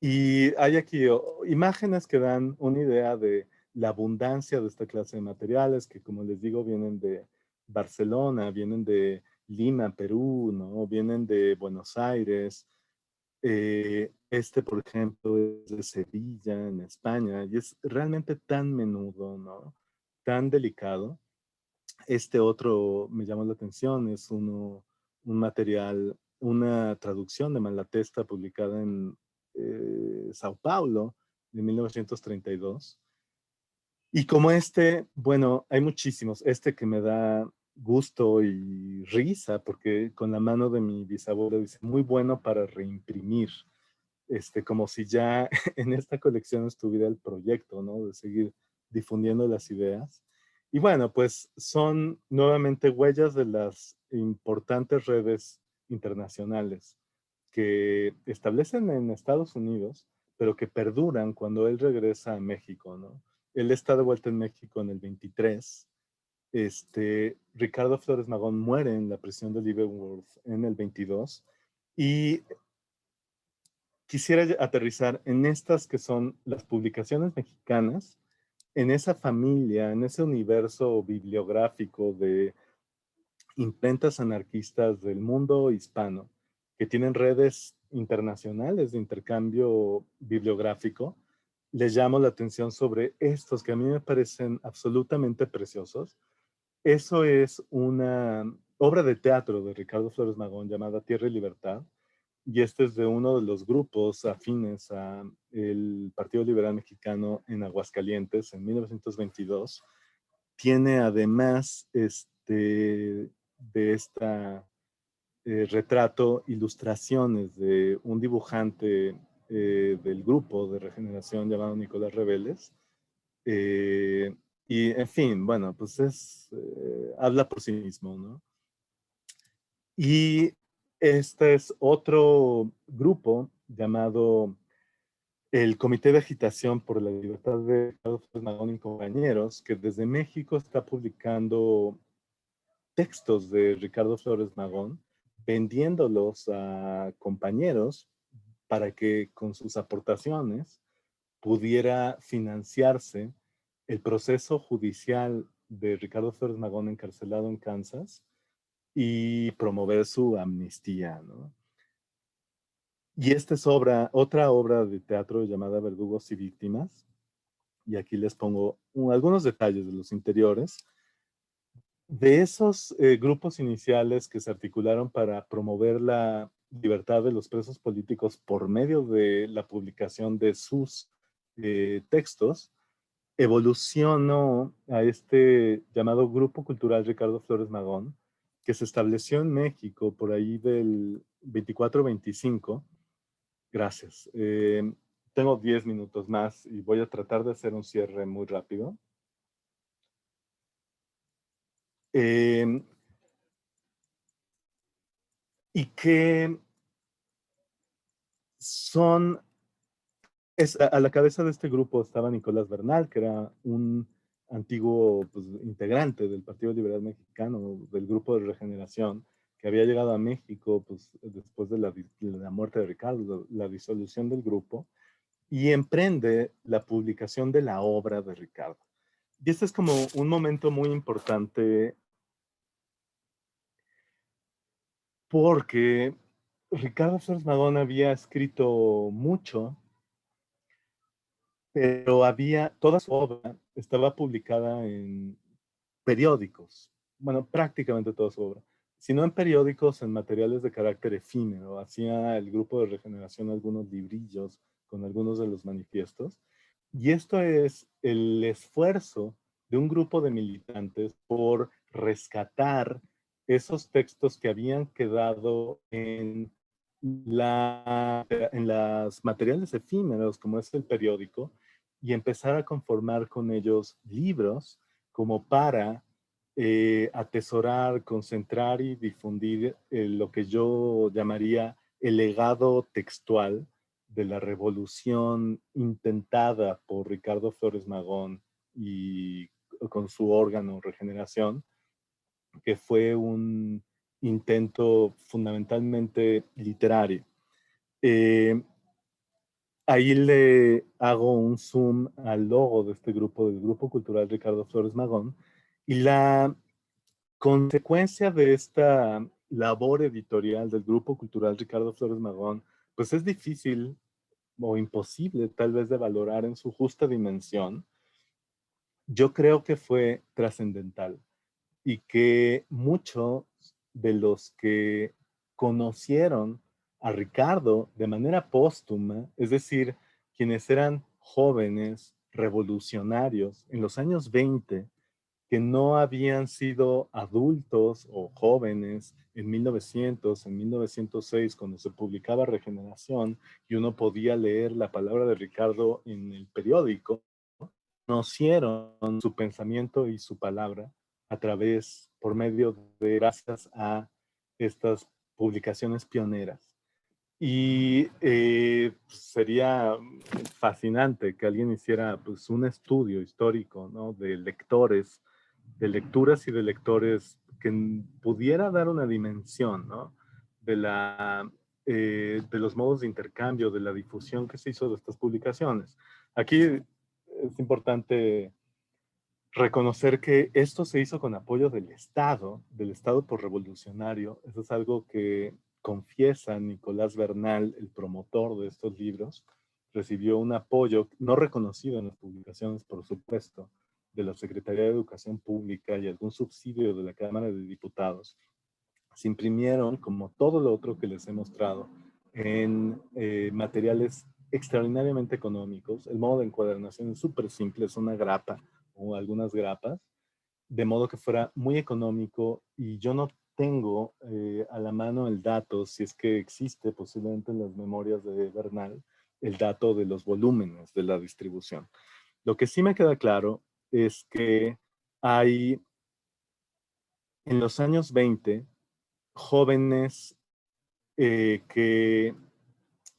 Y hay aquí imágenes que dan una idea de la abundancia de esta clase de materiales que, como les digo, vienen de Barcelona, vienen de Lima, Perú, ¿no? Vienen de Buenos Aires. Por ejemplo, es de Sevilla, en España, y es realmente tan menudo, ¿no? Tan delicado. Este otro me llamó la atención, es un material, una traducción de Malatesta publicada en Sao Paulo de 1932. Y como bueno, hay muchísimos. Que me da gusto y risa, porque con la mano de mi bisabuelo dice, muy bueno para reimprimir. Como si ya en esta colección estuviera el proyecto, ¿no? De seguir difundiendo las ideas. Y bueno, pues son nuevamente huellas de las importantes redes internacionales que establecen en Estados Unidos, pero que perduran cuando él regresa a México, ¿no? Él está de vuelta en México en el 23. Ricardo Flores Magón muere en la prisión de Leavenworth en el 22. Y quisiera aterrizar en estas que son las publicaciones mexicanas, en esa familia, en ese universo bibliográfico de imprentas anarquistas del mundo hispano, que tienen redes internacionales de intercambio bibliográfico. Les llamo la atención sobre que a mí me parecen absolutamente preciosos. Eso es una obra de teatro de Ricardo Flores Magón llamada Tierra y Libertad, y este es de uno de los grupos afines al Partido Liberal Mexicano en Aguascalientes en 1922. Tiene además de esta retrato ilustraciones de un dibujante del grupo de regeneración llamado Nicolás Reveles. Y en fin, bueno, pues habla por sí mismo, ¿no? Y este es otro grupo llamado el Comité de Agitación por la Libertad de Ricardo Flores Magón y compañeros, que desde México está publicando textos de Ricardo Flores Magón, vendiéndolos a compañeros para que con sus aportaciones pudiera financiarse el proceso judicial de Ricardo Flores Magón encarcelado en Kansas y promover su amnistía, ¿no? Y esta es otra obra de teatro llamada Verdugos y Víctimas. Y aquí les pongo algunos detalles de los interiores. De esos grupos iniciales que se articularon para promover la libertad de los presos políticos por medio de la publicación de sus textos, evolucionó a este llamado Grupo Cultural Ricardo Flores Magón, que se estableció en México por ahí del 24-25. Gracias. Tengo 10 minutos más y voy a tratar de hacer un cierre muy rápido. Y que a la cabeza de este grupo estaba Nicolás Bernal, que era un antiguo pues, integrante del Partido Liberal Mexicano, del Grupo de Regeneración, que había llegado a México pues, después de la muerte de Ricardo, la disolución del grupo, y emprende la publicación de la obra de Ricardo. Y este es como un momento muy importante porque Ricardo Flores Magón había escrito mucho, pero toda su obra estaba publicada en periódicos, bueno, prácticamente toda su obra, si no en periódicos, en materiales de carácter efímero. Hacía el Grupo de Regeneración algunos librillos con algunos de los manifiestos, y esto es el esfuerzo de un grupo de militantes por rescatar esos textos que habían quedado en las materiales efímeros, como es el periódico, y empezar a conformar con ellos libros como para atesorar, concentrar y difundir lo que yo llamaría el legado textual de la revolución intentada por Ricardo Flores Magón y con su órgano Regeneración, que fue un intento fundamentalmente literario. Ahí le hago un zoom al logo de este grupo, del Grupo Cultural Ricardo Flores Magón, y la consecuencia de esta labor editorial del Grupo Cultural Ricardo Flores Magón, pues es difícil o imposible tal vez de valorar en su justa dimensión. Yo creo que fue trascendental y que muchos de los que conocieron a Ricardo de manera póstuma, es decir, quienes eran jóvenes revolucionarios en los años 20, que no habían sido adultos o jóvenes en 1900, en 1906, cuando se publicaba Regeneración y uno podía leer la palabra de Ricardo en el periódico, conocieron su pensamiento y su palabra por medio gracias a estas publicaciones pioneras. Y sería fascinante que alguien hiciera pues, un estudio histórico, ¿no? De lectores, de lecturas y de lectores que pudiera dar una dimensión, ¿no? De los modos de intercambio, de la difusión que se hizo de estas publicaciones. Aquí es importante reconocer que esto se hizo con apoyo del Estado posrevolucionario. Eso es algo que confiesa Nicolás Bernal, el promotor de estos libros. Recibió un apoyo no reconocido en las publicaciones, por supuesto, de la Secretaría de Educación Pública y algún subsidio de la Cámara de Diputados, se imprimieron, como todo lo otro que les he mostrado, en materiales extraordinariamente económicos. El modo de encuadernación es súper simple, es una grapa o algunas grapas, de modo que fuera muy económico, y yo no tengo a la mano el dato, si es que existe posiblemente en las memorias de Bernal, el dato de los volúmenes de la distribución. Lo que sí me queda claro es que hay en los años 20 jóvenes que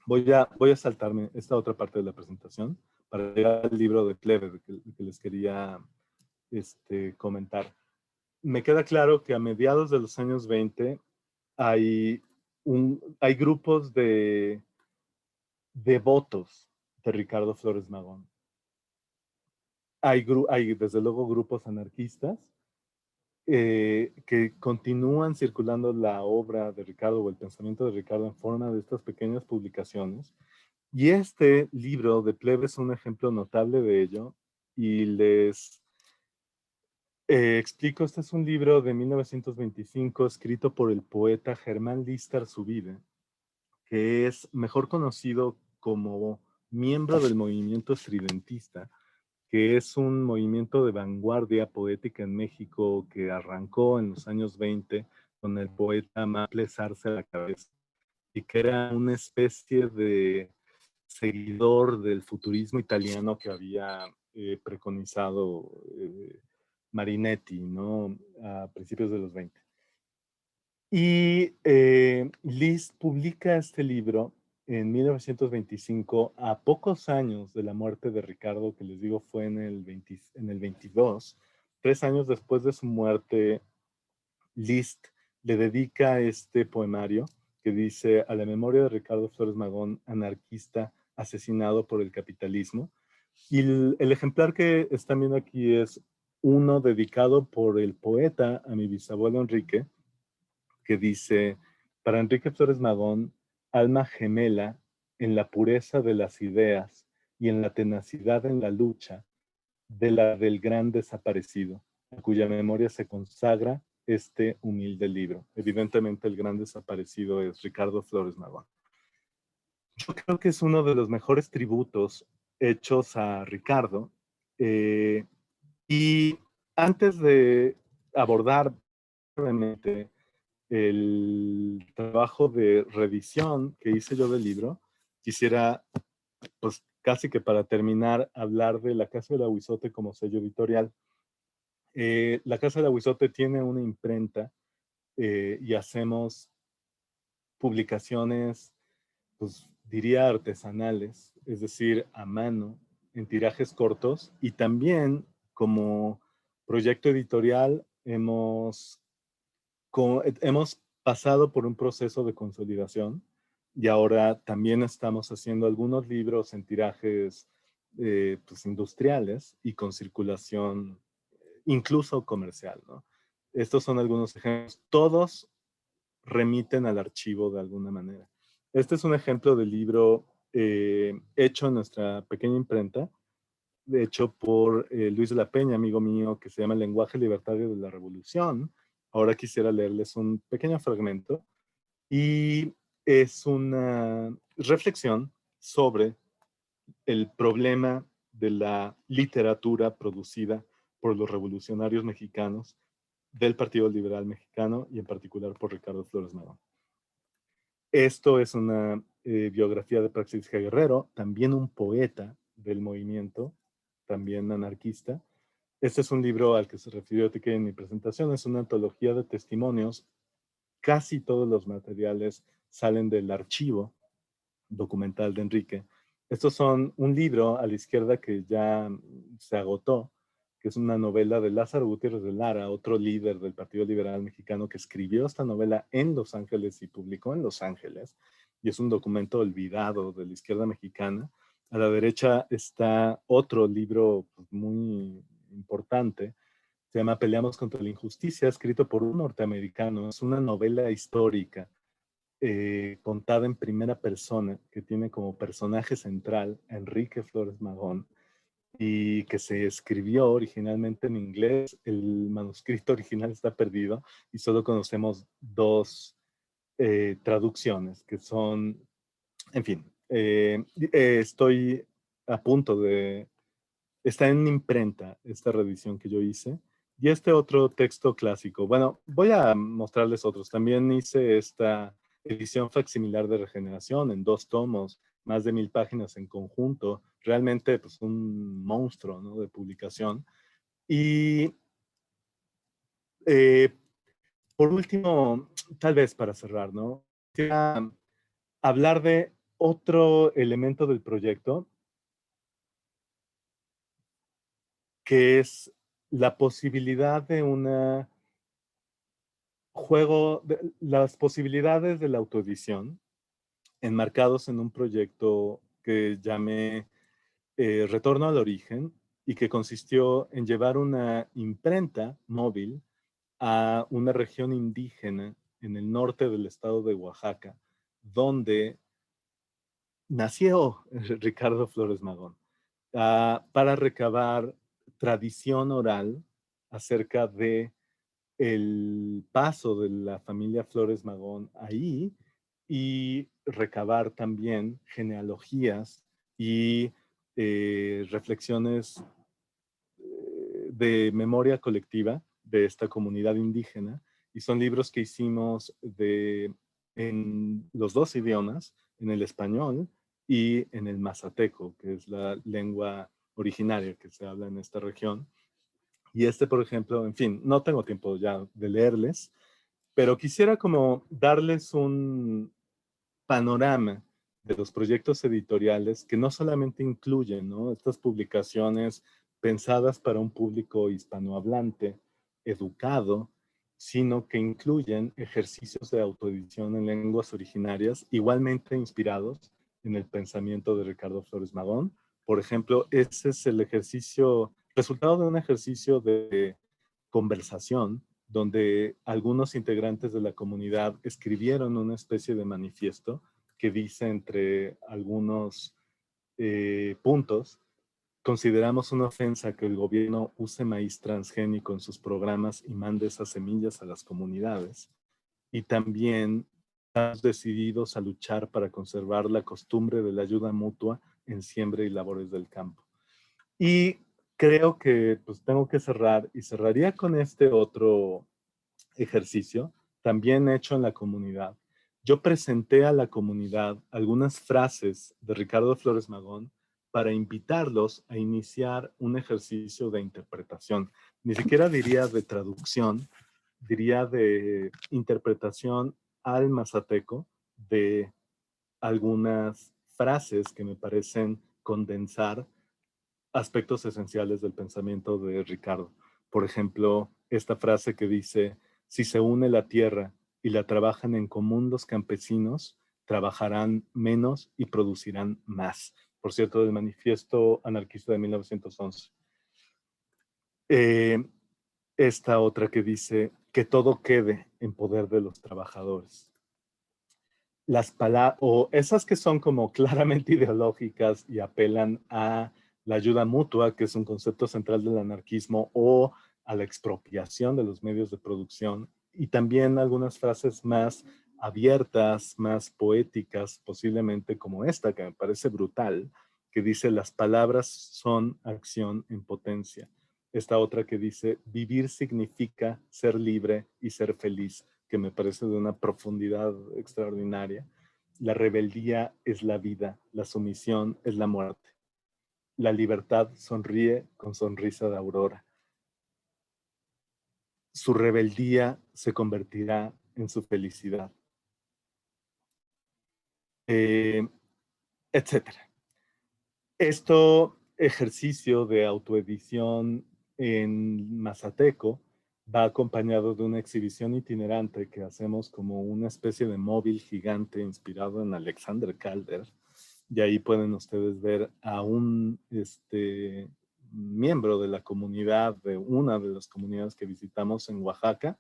voy a saltarme esta otra parte de la presentación para llegar al libro de Pleber que les quería comentar. Me queda claro que a mediados de los años 20 hay grupos de devotos de Ricardo Flores Magón. Hay desde luego grupos anarquistas que continúan circulando la obra de Ricardo o el pensamiento de Ricardo en forma de estas pequeñas publicaciones. Y este libro de Plebe es un ejemplo notable de ello. Y les explico, este es un libro de 1925 escrito por el poeta Germán Listar Zubide, que es mejor conocido como miembro del movimiento estridentista, que es un movimiento de vanguardia poética en México que arrancó en los años 20 con el poeta Maples Arce a la cabeza, y que era una especie de seguidor del futurismo italiano que había preconizado Marinetti, ¿no? A principios de los 20. Y Liszt publica este libro en 1925, a pocos años de la muerte de Ricardo, que les digo fue en el 22. 3 años después de su muerte, Liszt le dedica este poemario que dice: a la memoria de Ricardo Flores Magón, anarquista asesinado por el capitalismo. Y el ejemplar que están viendo aquí es uno dedicado por el poeta a mi bisabuelo Enrique, que dice: para Enrique Flores Magón, alma gemela en la pureza de las ideas y en la tenacidad en la lucha de la del gran desaparecido, a cuya memoria se consagra este humilde libro. Evidentemente el gran desaparecido es Ricardo Flores Magón. Yo creo que es uno de los mejores tributos hechos a Ricardo. Y antes de abordar brevemente el trabajo de revisión que hice yo del libro, quisiera, pues casi que para terminar, hablar de La Casa del Aguizote como sello editorial. La Casa del Aguizote tiene una imprenta y hacemos publicaciones, pues diría artesanales, es decir, a mano, en tirajes cortos, y también como proyecto editorial hemos pasado por un proceso de consolidación y ahora también estamos haciendo algunos libros en tirajes pues industriales y con circulación incluso comercial, ¿no? Estos son algunos ejemplos. Todos remiten al archivo de alguna manera. Este es un ejemplo de libro hecho en nuestra pequeña imprenta, hecho por Luis de la Peña, amigo mío, que se llama El lenguaje libertario de la revolución. Ahora quisiera leerles un pequeño fragmento, y es una reflexión sobre el problema de la literatura producida por los revolucionarios mexicanos del Partido Liberal Mexicano y en particular por Ricardo Flores Magón. Esto es una biografía de Praxedis G. Guerrero, también un poeta del movimiento, también anarquista. Este es un libro al que se refirió Tique en mi presentación, es una antología de testimonios. Casi todos los materiales salen del archivo documental de Enrique. Estos son un libro a la izquierda que ya se agotó, que es una novela de Lázaro Gutiérrez de Lara, otro líder del Partido Liberal Mexicano, que escribió esta novela en Los Ángeles y publicó en Los Ángeles, y es un documento olvidado de la izquierda mexicana. A la derecha está otro libro muy importante, se llama Peleamos contra la injusticia, escrito por un norteamericano. Es una novela histórica contada en primera persona, que tiene como personaje central a Enrique Flores Magón. y que se escribió originalmente en inglés. El manuscrito original está perdido y solo conocemos dos traducciones que son, en fin, estoy a punto de, está en imprenta esta reedición que yo hice. Y este otro texto clásico, bueno, voy a mostrarles otros. También hice esta edición facsimilar de Regeneración en 2 tomos, más de 1000 páginas en conjunto. Realmente, pues, un monstruo, ¿no?, de publicación. Y eh, por último, tal vez para cerrar, ¿no?, quisiera hablar de otro elemento del proyecto, que es la posibilidad de una juego, de, las posibilidades de la autoedición enmarcados en un proyecto que llamé Retorno al Origen y que consistió en llevar una imprenta móvil a una región indígena en el norte del estado de Oaxaca, donde nació Ricardo Flores Magón, para recabar tradición oral acerca de el paso de la familia Flores Magón ahí y recabar también genealogías y reflexiones de memoria colectiva de esta comunidad indígena. Y son libros que hicimos en los 2 idiomas, en el español y en el mazateco, que es la lengua originaria que se habla en esta región. Y este, por ejemplo, en fin, no tengo tiempo ya de leerles, pero quisiera como darles un panorama de los proyectos editoriales que no solamente incluyen, ¿no?, estas publicaciones pensadas para un público hispanohablante, educado, sino que incluyen ejercicios de autoedición en lenguas originarias, igualmente inspirados en el pensamiento de Ricardo Flores Magón. Por ejemplo, ese es el ejercicio, resultado de un ejercicio de conversación donde algunos integrantes de la comunidad escribieron una especie de manifiesto que dice, entre algunos puntos: consideramos una ofensa que el gobierno use maíz transgénico en sus programas y mande esas semillas a las comunidades. Y también estamos decididos a luchar para conservar la costumbre de la ayuda mutua en siembra y labores del campo. Y creo que pues tengo que cerrar, y cerraría con este otro ejercicio, también hecho en la comunidad. Yo presenté a la comunidad algunas frases de Ricardo Flores Magón para invitarlos a iniciar un ejercicio de interpretación. Ni siquiera diría de traducción, diría de interpretación al mazateco de algunas frases que me parecen condensar aspectos esenciales del pensamiento de Ricardo. Por ejemplo, esta frase que dice: si se une la tierra y la trabajan en común los campesinos, trabajarán menos y producirán más. Por cierto, del Manifiesto Anarquista de 1911. Esta otra que dice: que todo quede en poder de los trabajadores. Las palabras, o esas que son como claramente ideológicas y apelan a la ayuda mutua, que es un concepto central del anarquismo, o a la expropiación de los medios de producción, y también algunas frases más abiertas, más poéticas, posiblemente como esta, que me parece brutal, que dice: las palabras son acción en potencia. Esta otra que dice: vivir significa ser libre y ser feliz, que me parece de una profundidad extraordinaria. La rebeldía es la vida, la sumisión es la muerte. La libertad sonríe con sonrisa de aurora. Su rebeldía se convertirá en su felicidad. Etcétera. Esto ejercicio de autoedición en mazateco va acompañado de una exhibición itinerante que hacemos como una especie de móvil gigante inspirado en Alexander Calder. Y ahí pueden ustedes ver a un miembro de la comunidad, de una de las comunidades que visitamos en Oaxaca,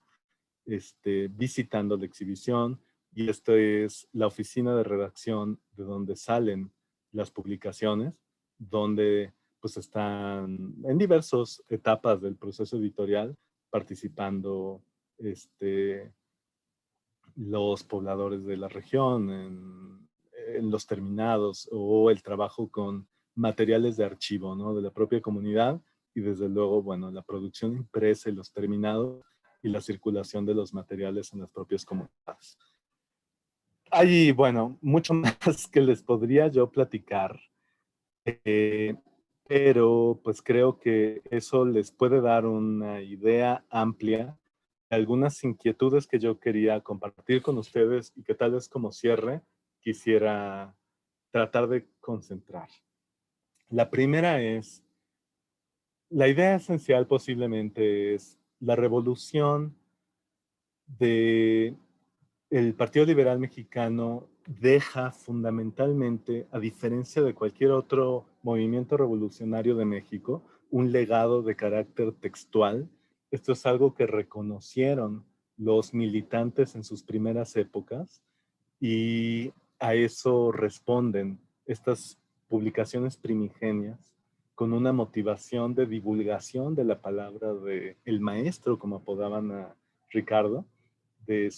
visitando la exhibición. Y esto es la oficina de redacción de donde salen las publicaciones, donde pues están en diversas etapas del proceso editorial participando los pobladores de la región en los terminados o el trabajo con materiales de archivo, ¿no? De la propia comunidad y desde luego, bueno, la producción impresa y los terminados y la circulación de los materiales en las propias comunidades. Hay, bueno, mucho más que les podría yo platicar, pero pues creo que eso les puede dar una idea amplia de algunas inquietudes que yo quería compartir con ustedes y que tal vez como cierre quisiera tratar de concentrar. La primera es, la idea esencial posiblemente es la revolución de el Partido Liberal Mexicano deja fundamentalmente, a diferencia de cualquier otro movimiento revolucionario de México, un legado de carácter textual. Esto es algo que reconocieron los militantes en sus primeras épocas y a eso responden estas publicaciones primigenias con una motivación de divulgación de la palabra de el maestro, como apodaban a Ricardo, de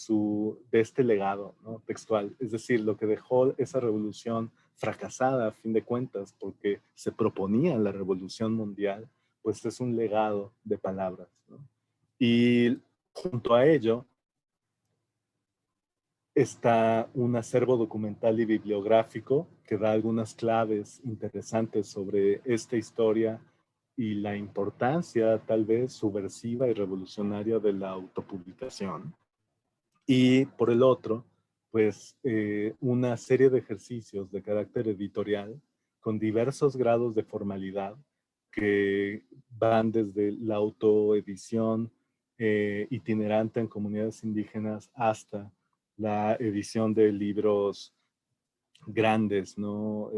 este legado, ¿no? Textual. Es decir, lo que dejó esa revolución fracasada a fin de cuentas, porque se proponía la revolución mundial, pues es un legado de palabras, ¿no? Y junto a ello está un acervo documental y bibliográfico que da algunas claves interesantes sobre esta historia y la importancia tal vez subversiva y revolucionaria de la autopublicación. Y por el otro, pues una serie de ejercicios de carácter editorial con diversos grados de formalidad que van desde la autoedición itinerante en comunidades indígenas hasta la edición de libros grandes, ¿no?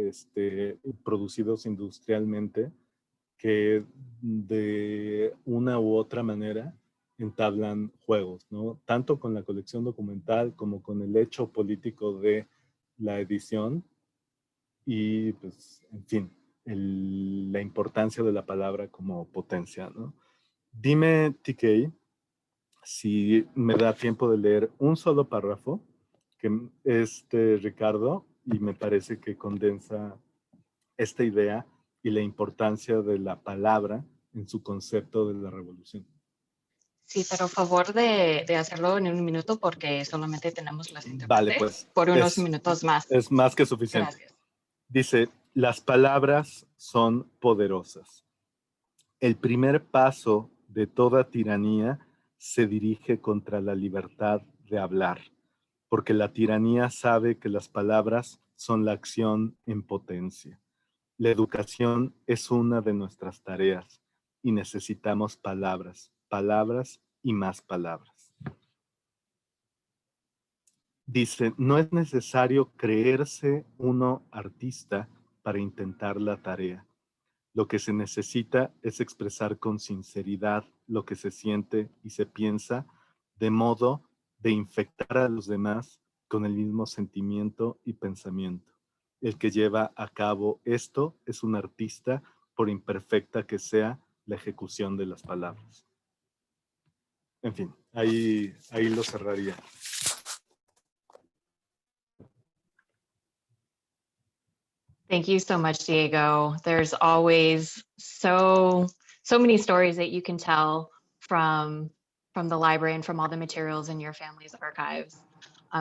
Producidos industrialmente, que de una u otra manera entablan juegos, ¿no? Tanto con la colección documental como con el hecho político de la edición y, pues, en fin, la importancia de la palabra como potencia, ¿no? Dime, TK, si me da tiempo de leer un solo párrafo, que es de Ricardo, y me parece que condensa esta idea y la importancia de la palabra en su concepto de la revolución. Sí, pero favor de hacerlo en un minuto porque solamente tenemos los Vale, intérpretes pues por unos minutos más. es más que suficiente. Gracias. Dice, las palabras son poderosas. El primer paso de toda tiranía se dirige contra la libertad de hablar, porque la tiranía sabe que las palabras son la acción en potencia. La educación es una de nuestras tareas y necesitamos palabras, palabras y más palabras. Dice, no es necesario creerse uno artista para intentar la tarea. Lo que se necesita es expresar con sinceridad lo que se siente y se piensa, de modo de infectar a los demás con el mismo sentimiento y pensamiento. El que lleva a cabo esto es un artista, por imperfecta que sea la ejecución de las palabras. En fin, ahí lo cerraría. Thank you so much, Diego. There's always so many stories that you can tell from the library and from all the materials in your family's archives.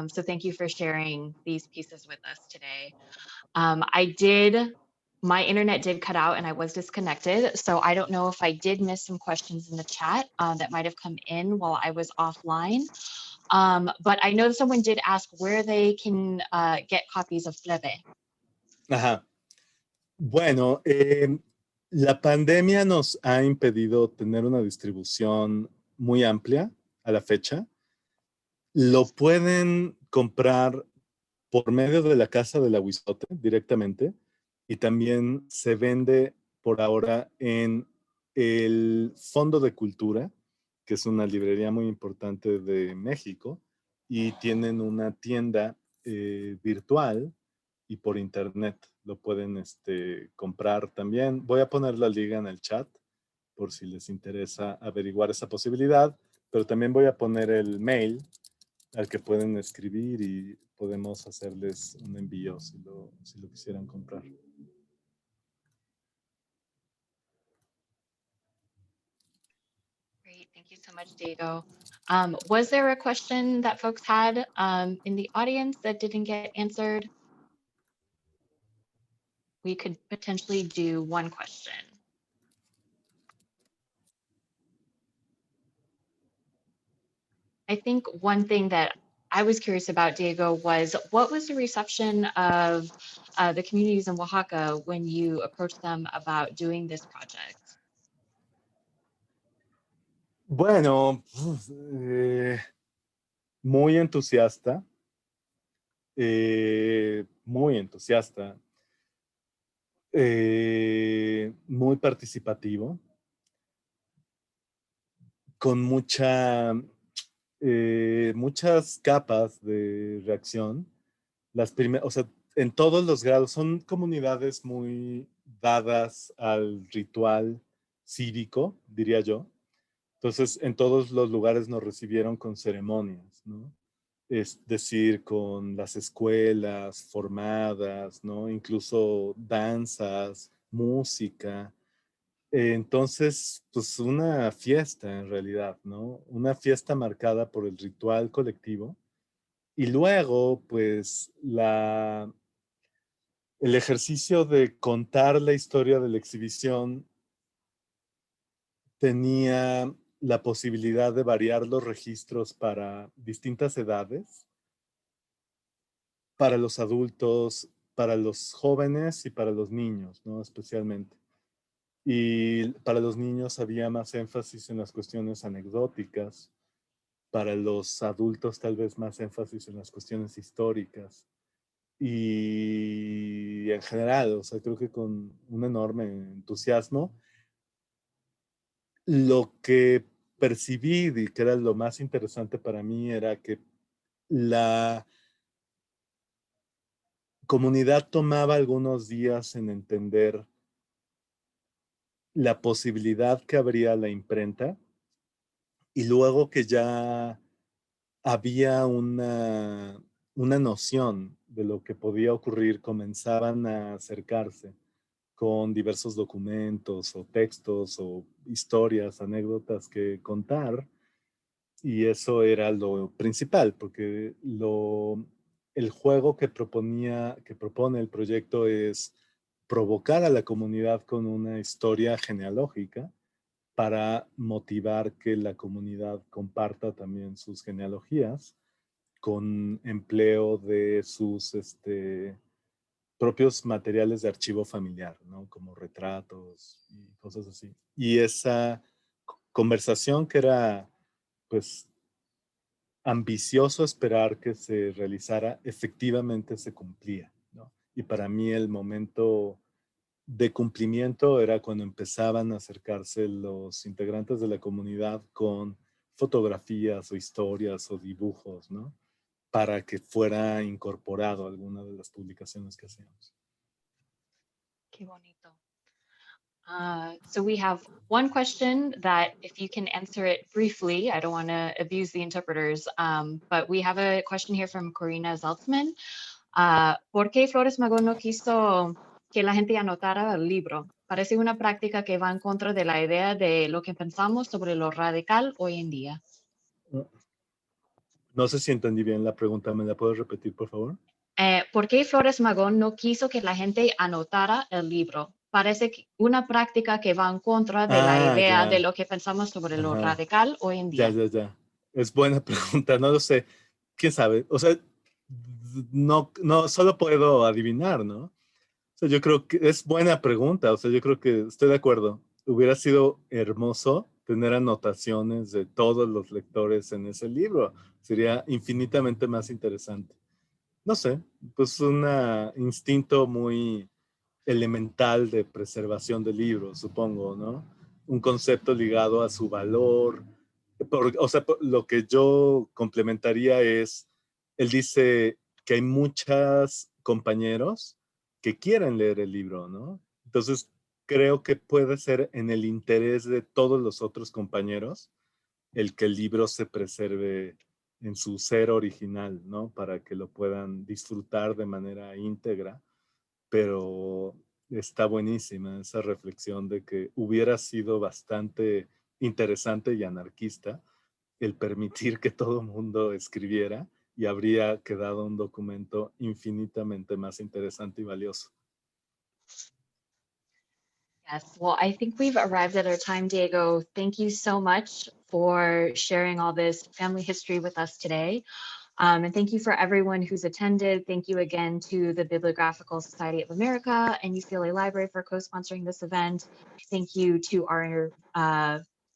So thank you for sharing these pieces with us today. My internet did cut out and I was disconnected. So I don't know if I did miss some questions in the chat that might have come in while I was offline. But I know someone did ask where they can get copies of Fleve. Ajá. Bueno, la pandemia nos ha impedido tener una distribución muy amplia a la fecha. Lo pueden comprar por medio de la Casa del Aguizote directamente y también se vende por ahora en el Fondo de Cultura, que es una librería muy importante de México, y tienen una tienda virtual y por internet. Lo pueden comprar también. Voy a poner la liga en el chat por si les interesa averiguar esa posibilidad, pero también voy a poner el mail al que pueden escribir y podemos hacerles un envío si lo quisieran comprar. Great, thank you so much, Diego. Was there a question that folks had in the audience that didn't get answered? We could potentially do one question. I think one thing that I was curious about, Diego, was what was the reception of the communities in Oaxaca when you approached them about doing this project? Bueno, muy entusiasta. Muy entusiasta. Muy participativo. Con muchas capas de reacción. O sea, en todos los grados, son comunidades muy dadas al ritual cívico, diría yo. Entonces, en todos los lugares nos recibieron con ceremonias, ¿no? Es decir, con las escuelas formadas, ¿no? Incluso danzas, música. Entonces, pues una fiesta en realidad, ¿no? Una fiesta marcada por el ritual colectivo. Y luego, pues, el ejercicio de contar la historia de la exhibición tenía la posibilidad de variar los registros para distintas edades, para los adultos, para los jóvenes y para los niños, ¿no? Especialmente. Y para los niños había más énfasis en las cuestiones anecdóticas, para los adultos tal vez más énfasis en las cuestiones históricas. Y en general, o sea, creo que con un enorme entusiasmo, lo que percibí y que era lo más interesante para mí era que la comunidad tomaba algunos días en entender la posibilidad que habría la imprenta y luego que ya había una noción de lo que podía ocurrir, comenzaban a acercarse con diversos documentos o textos o historias, anécdotas que contar. Y eso era lo principal, porque el juego que propone el proyecto es provocar a la comunidad con una historia genealógica para motivar que la comunidad comparta también sus genealogías con empleo de sus propios materiales de archivo familiar, ¿no? Como retratos y cosas así. Y esa conversación que era, pues, ambicioso esperar que se realizara, efectivamente se cumplía, ¿no? Y para mí el momento de cumplimiento era cuando empezaban a acercarse los integrantes de la comunidad con fotografías o historias o dibujos, ¿no? Para que fuera incorporado a alguna de las publicaciones que hacíamos. Qué bonito. So we have one question that if you can answer it briefly, I don't want to abuse the interpreters, but we have a question here from Corina Zaltzman. ¿Por qué Flores Magón no quiso que la gente anotara el libro? Parece una práctica que va en contra de la idea de lo que pensamos sobre lo radical hoy en día. No sé si entendí bien la pregunta, ¿me la puedes repetir, por favor? ¿Por qué Flores Magón no quiso que la gente anotara el libro? Parece una práctica que va en contra de la idea de lo que pensamos sobre lo radical hoy en día. Ya. Es buena pregunta, no lo sé. ¿Quién sabe? O sea, no, solo puedo adivinar, ¿no? O sea, yo creo que es buena pregunta, o sea, yo creo que estoy de acuerdo. Hubiera sido hermoso tener anotaciones de todos los lectores en ese libro. Sería infinitamente más interesante. No sé, pues un instinto muy elemental de preservación del libro, supongo, ¿no? Un concepto ligado a su valor. O sea, lo que yo complementaría es, él dice, que hay muchos compañeros que quieren leer el libro, ¿no? Entonces, creo que puede ser en el interés de todos los otros compañeros el que el libro se preserve en su ser original, ¿no? Para que lo puedan disfrutar de manera íntegra, pero está buenísima esa reflexión de que hubiera sido bastante interesante y anarquista el permitir que todo el mundo escribiera y habría quedado un documento infinitamente más interesante y valioso. Yes, well, I think we've arrived at our time, Diego. Thank you so much for sharing all this family history with us today. And thank you for everyone who's attended. Thank you again to the Bibliographical Society of America and UCLA Library for co-sponsoring this event. Thank you to our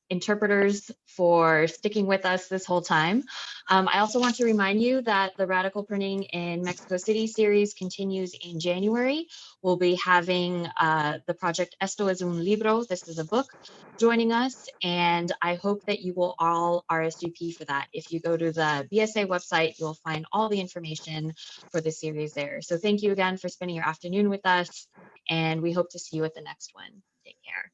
interpreters for sticking with us this whole time. I also want to remind you that the Radical Printing in Mexico City series continues in January. We'll be having the project Esto es un Libro, this is a book, joining us, and I hope that you will all RSVP for that. If you go to the BSA website, you'll find all the information for the series there. So thank you again for spending your afternoon with us, and we hope to see you at the next one. Take care.